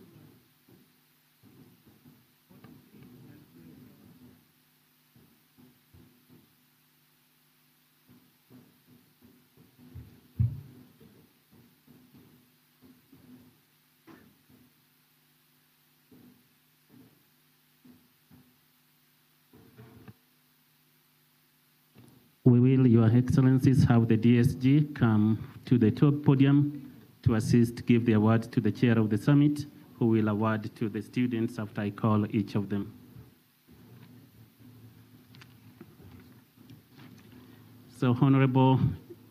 We will, Your Excellencies, have the DSG come to the top podium to assist, give the award to the chair of the summit, who will award to the students after I call each of them. So, Honorable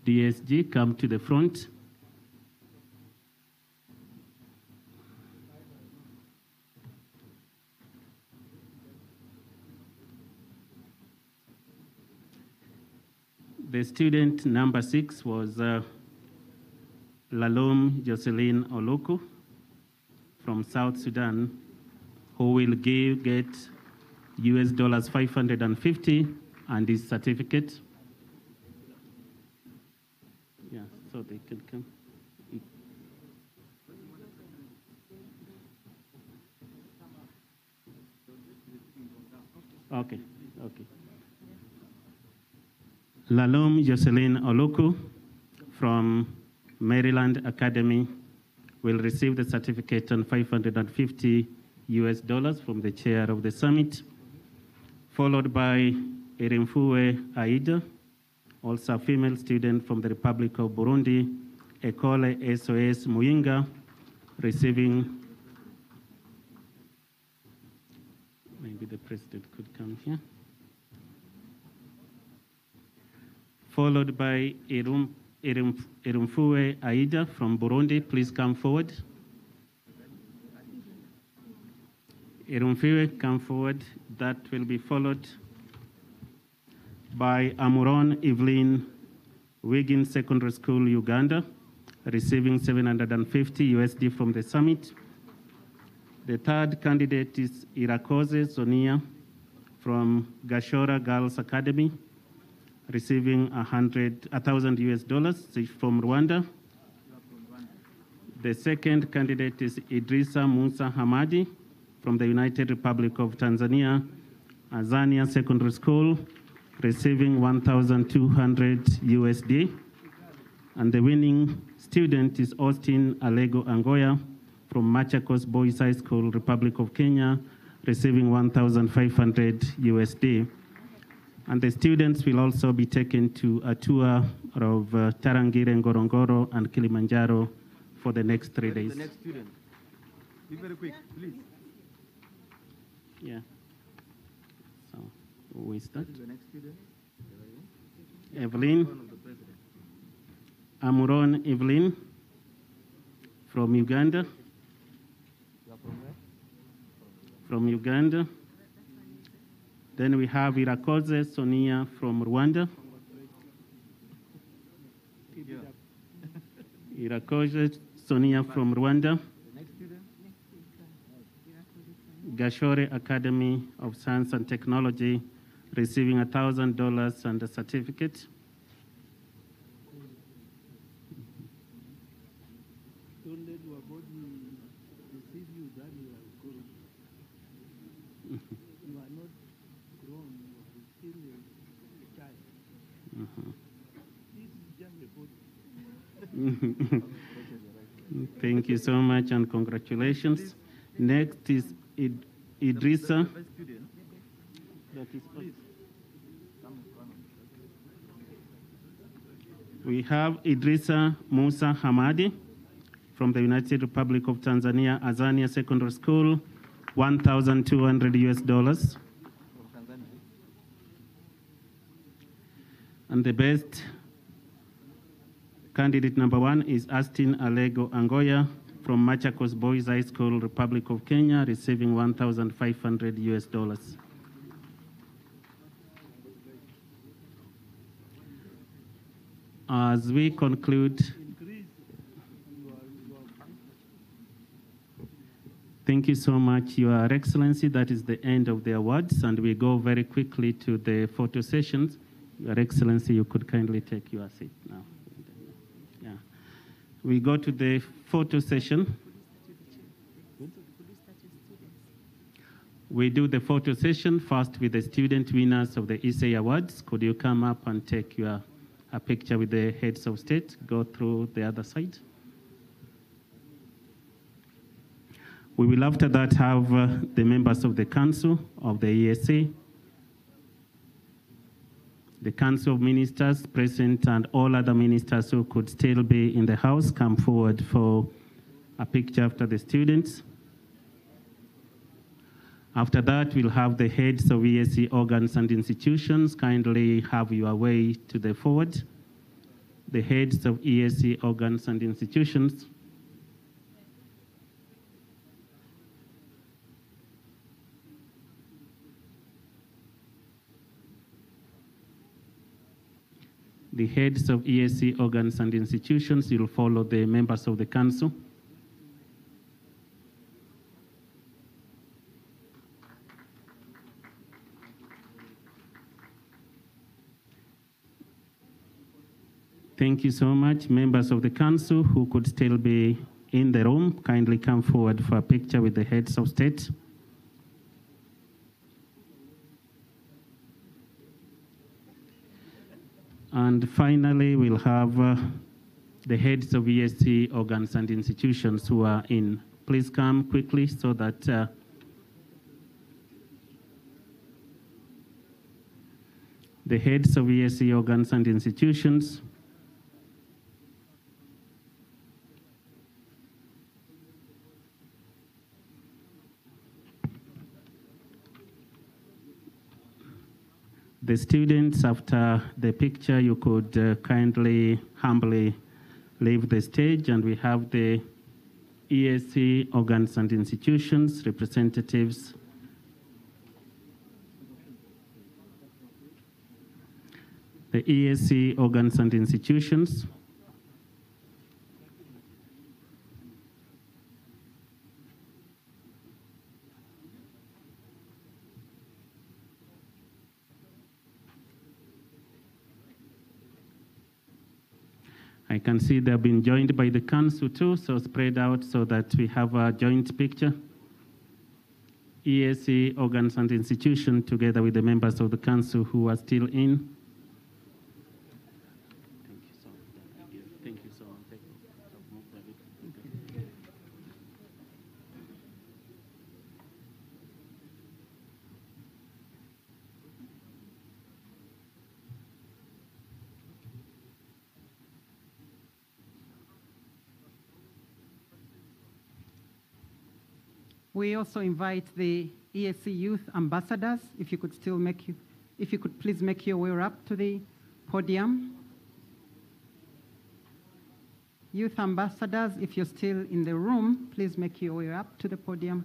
DSG, come to the front. The student number 6 was Lalom Jocelyn Oluku from South Sudan, who will get US dollars 550 and his certificate. Yeah, so they can come. Okay, okay. Lalom Jocelyn Oluku from Maryland Academy will receive the certificate and 550 US dollars from the chair of the summit, followed by Erimfue Aida, also a female student from the Republic of Burundi, Ecole SOS Muyinga, receiving, maybe the president could come here, followed by Erimfue Aida from Burundi. Please come forward. Erimfue, come forward. That will be followed by Amuron Evelyn, Wiggin Secondary School, Uganda, receiving 750 USD from the summit. The third candidate is Irakoze Sonia from Gashora Girls Academy, receiving 1,000 US dollars from Rwanda. The second candidate is Idrissa Musa Hamadi from the United Republic of Tanzania, Azania Secondary School, receiving 1,200 USD. And the winning student is Austin Alego Angoya from Machakos Boys High School, Republic of Kenya, receiving 1,500 USD. And the students will also be taken to a tour of Tarangire, Ngorongoro, and Kilimanjaro for the next 3 days. The next student. Be very quick, please. Yeah. So we start. The next student. Evelyn. Amuron Evelyn from Uganda. From Uganda. Then we have Irakoze Sonia from Rwanda. Irakoze Sonia from Rwanda. Gashore Academy of Science and Technology, receiving $1,000 and a certificate. Thank you so much and congratulations. Next is Idrissa We have Idrisa Musa Hamadi from the United Republic of Tanzania, Azania Secondary School, $1,200. And the best candidate number 1 is Astin Alego Angoya from Machakos Boys High School, Republic of Kenya, receiving $1,500. As we conclude, thank you so much, Your Excellency. That is the end of the awards, and we go very quickly to the photo sessions. Your Excellency, you could kindly take your seat now. Yeah. We go to the photo session. We do the photo session first with the student winners of the ESA Awards. Could you come up and take a picture with the heads of state? Go through the other side. We will after that have the members of the Council of the ESA, the Council of Ministers present, and all other ministers who could still be in the house come forward for a picture after the students. After that, we'll have the heads of ESA organs and institutions kindly have your way to the forward. The heads of ESA organs and institutions. The heads of ESA organs and institutions will follow the members of the council. Thank you so much. Members of the council who could still be in the room, kindly come forward for a picture with the heads of state. And finally, we'll have the heads of ESC organs and institutions who are in. Please come quickly so that the heads of ESC organs and institutions. The students, after the picture, you could kindly, humbly leave the stage, and we have the ESC organs and institutions representatives. The ESC organs and institutions. I can see they've been joined by the council too, so spread out so that we have a joint picture. ESC organs and institution together with the members of the council who are still in. Thank you so much. We also invite the ESC youth ambassadors, if you could please make your way up to the podium. Youth ambassadors, if you're still in the room, please make your way up to the podium.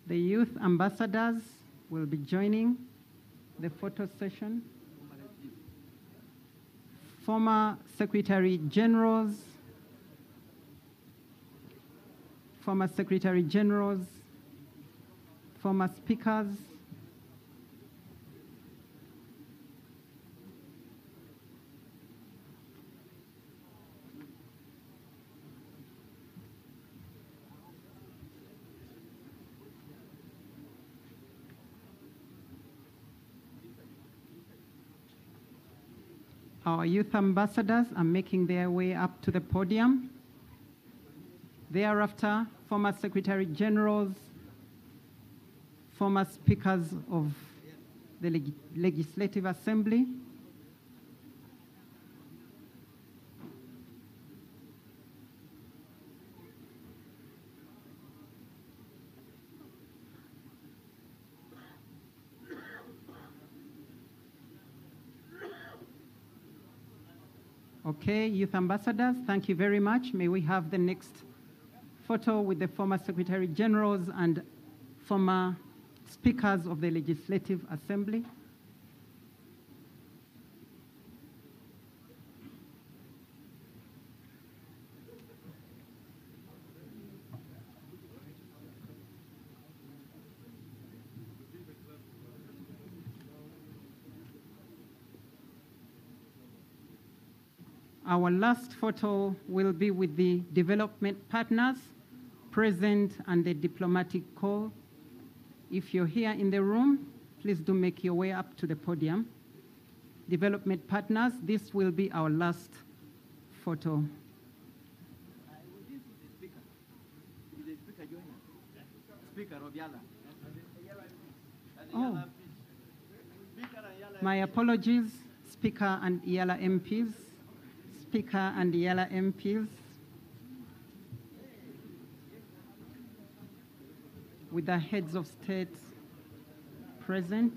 The youth ambassadors will be joining the photo session. Former Secretary Generals, former Secretary Generals, former speakers, Our youth ambassadors are making their way up to the podium. Thereafter, former Secretary Generals, former speakers of the Legislative Assembly, Okay, youth ambassadors, thank you very much. May we have the next photo with the former Secretary Generals and former speakers of the Legislative Assembly. Our last photo will be with the development partners present and the diplomatic corps. If you're here in the room, please do make your way up to the podium. Development partners, this will be our last photo. Oh, my apologies, Speaker and Yala MPs. Speaker and Yala MPs. With the heads of state present.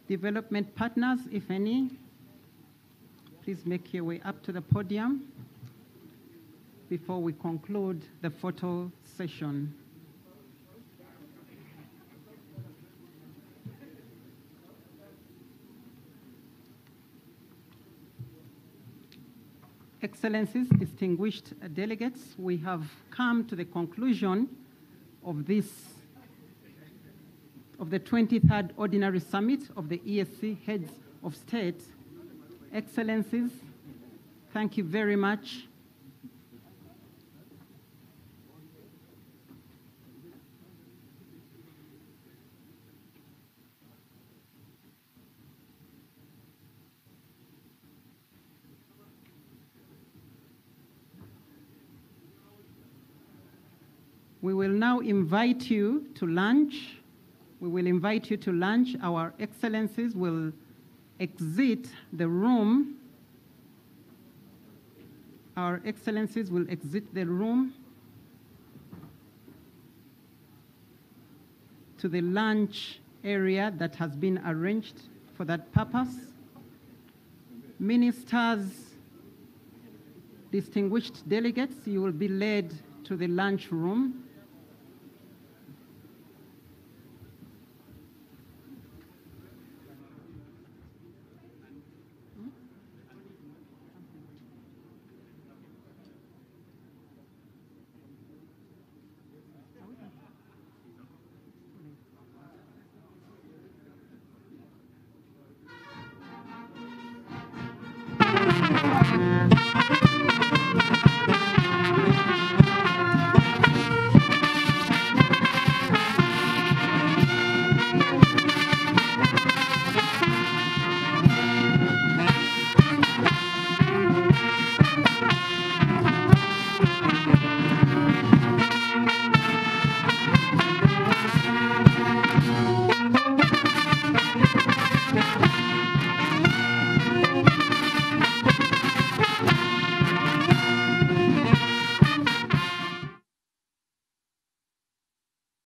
Development partners, if any, please make your way up to the podium before we conclude the photo session. Excellencies, distinguished delegates, we have come to the conclusion of the 23rd Ordinary Summit of the EAC Heads of State. Excellencies, thank you very much. We will now invite you to lunch. We will invite you to lunch. Our excellencies will exit the room. Our excellencies will exit the room to the lunch area that has been arranged for that purpose. Ministers, distinguished delegates, you will be led to the lunch room.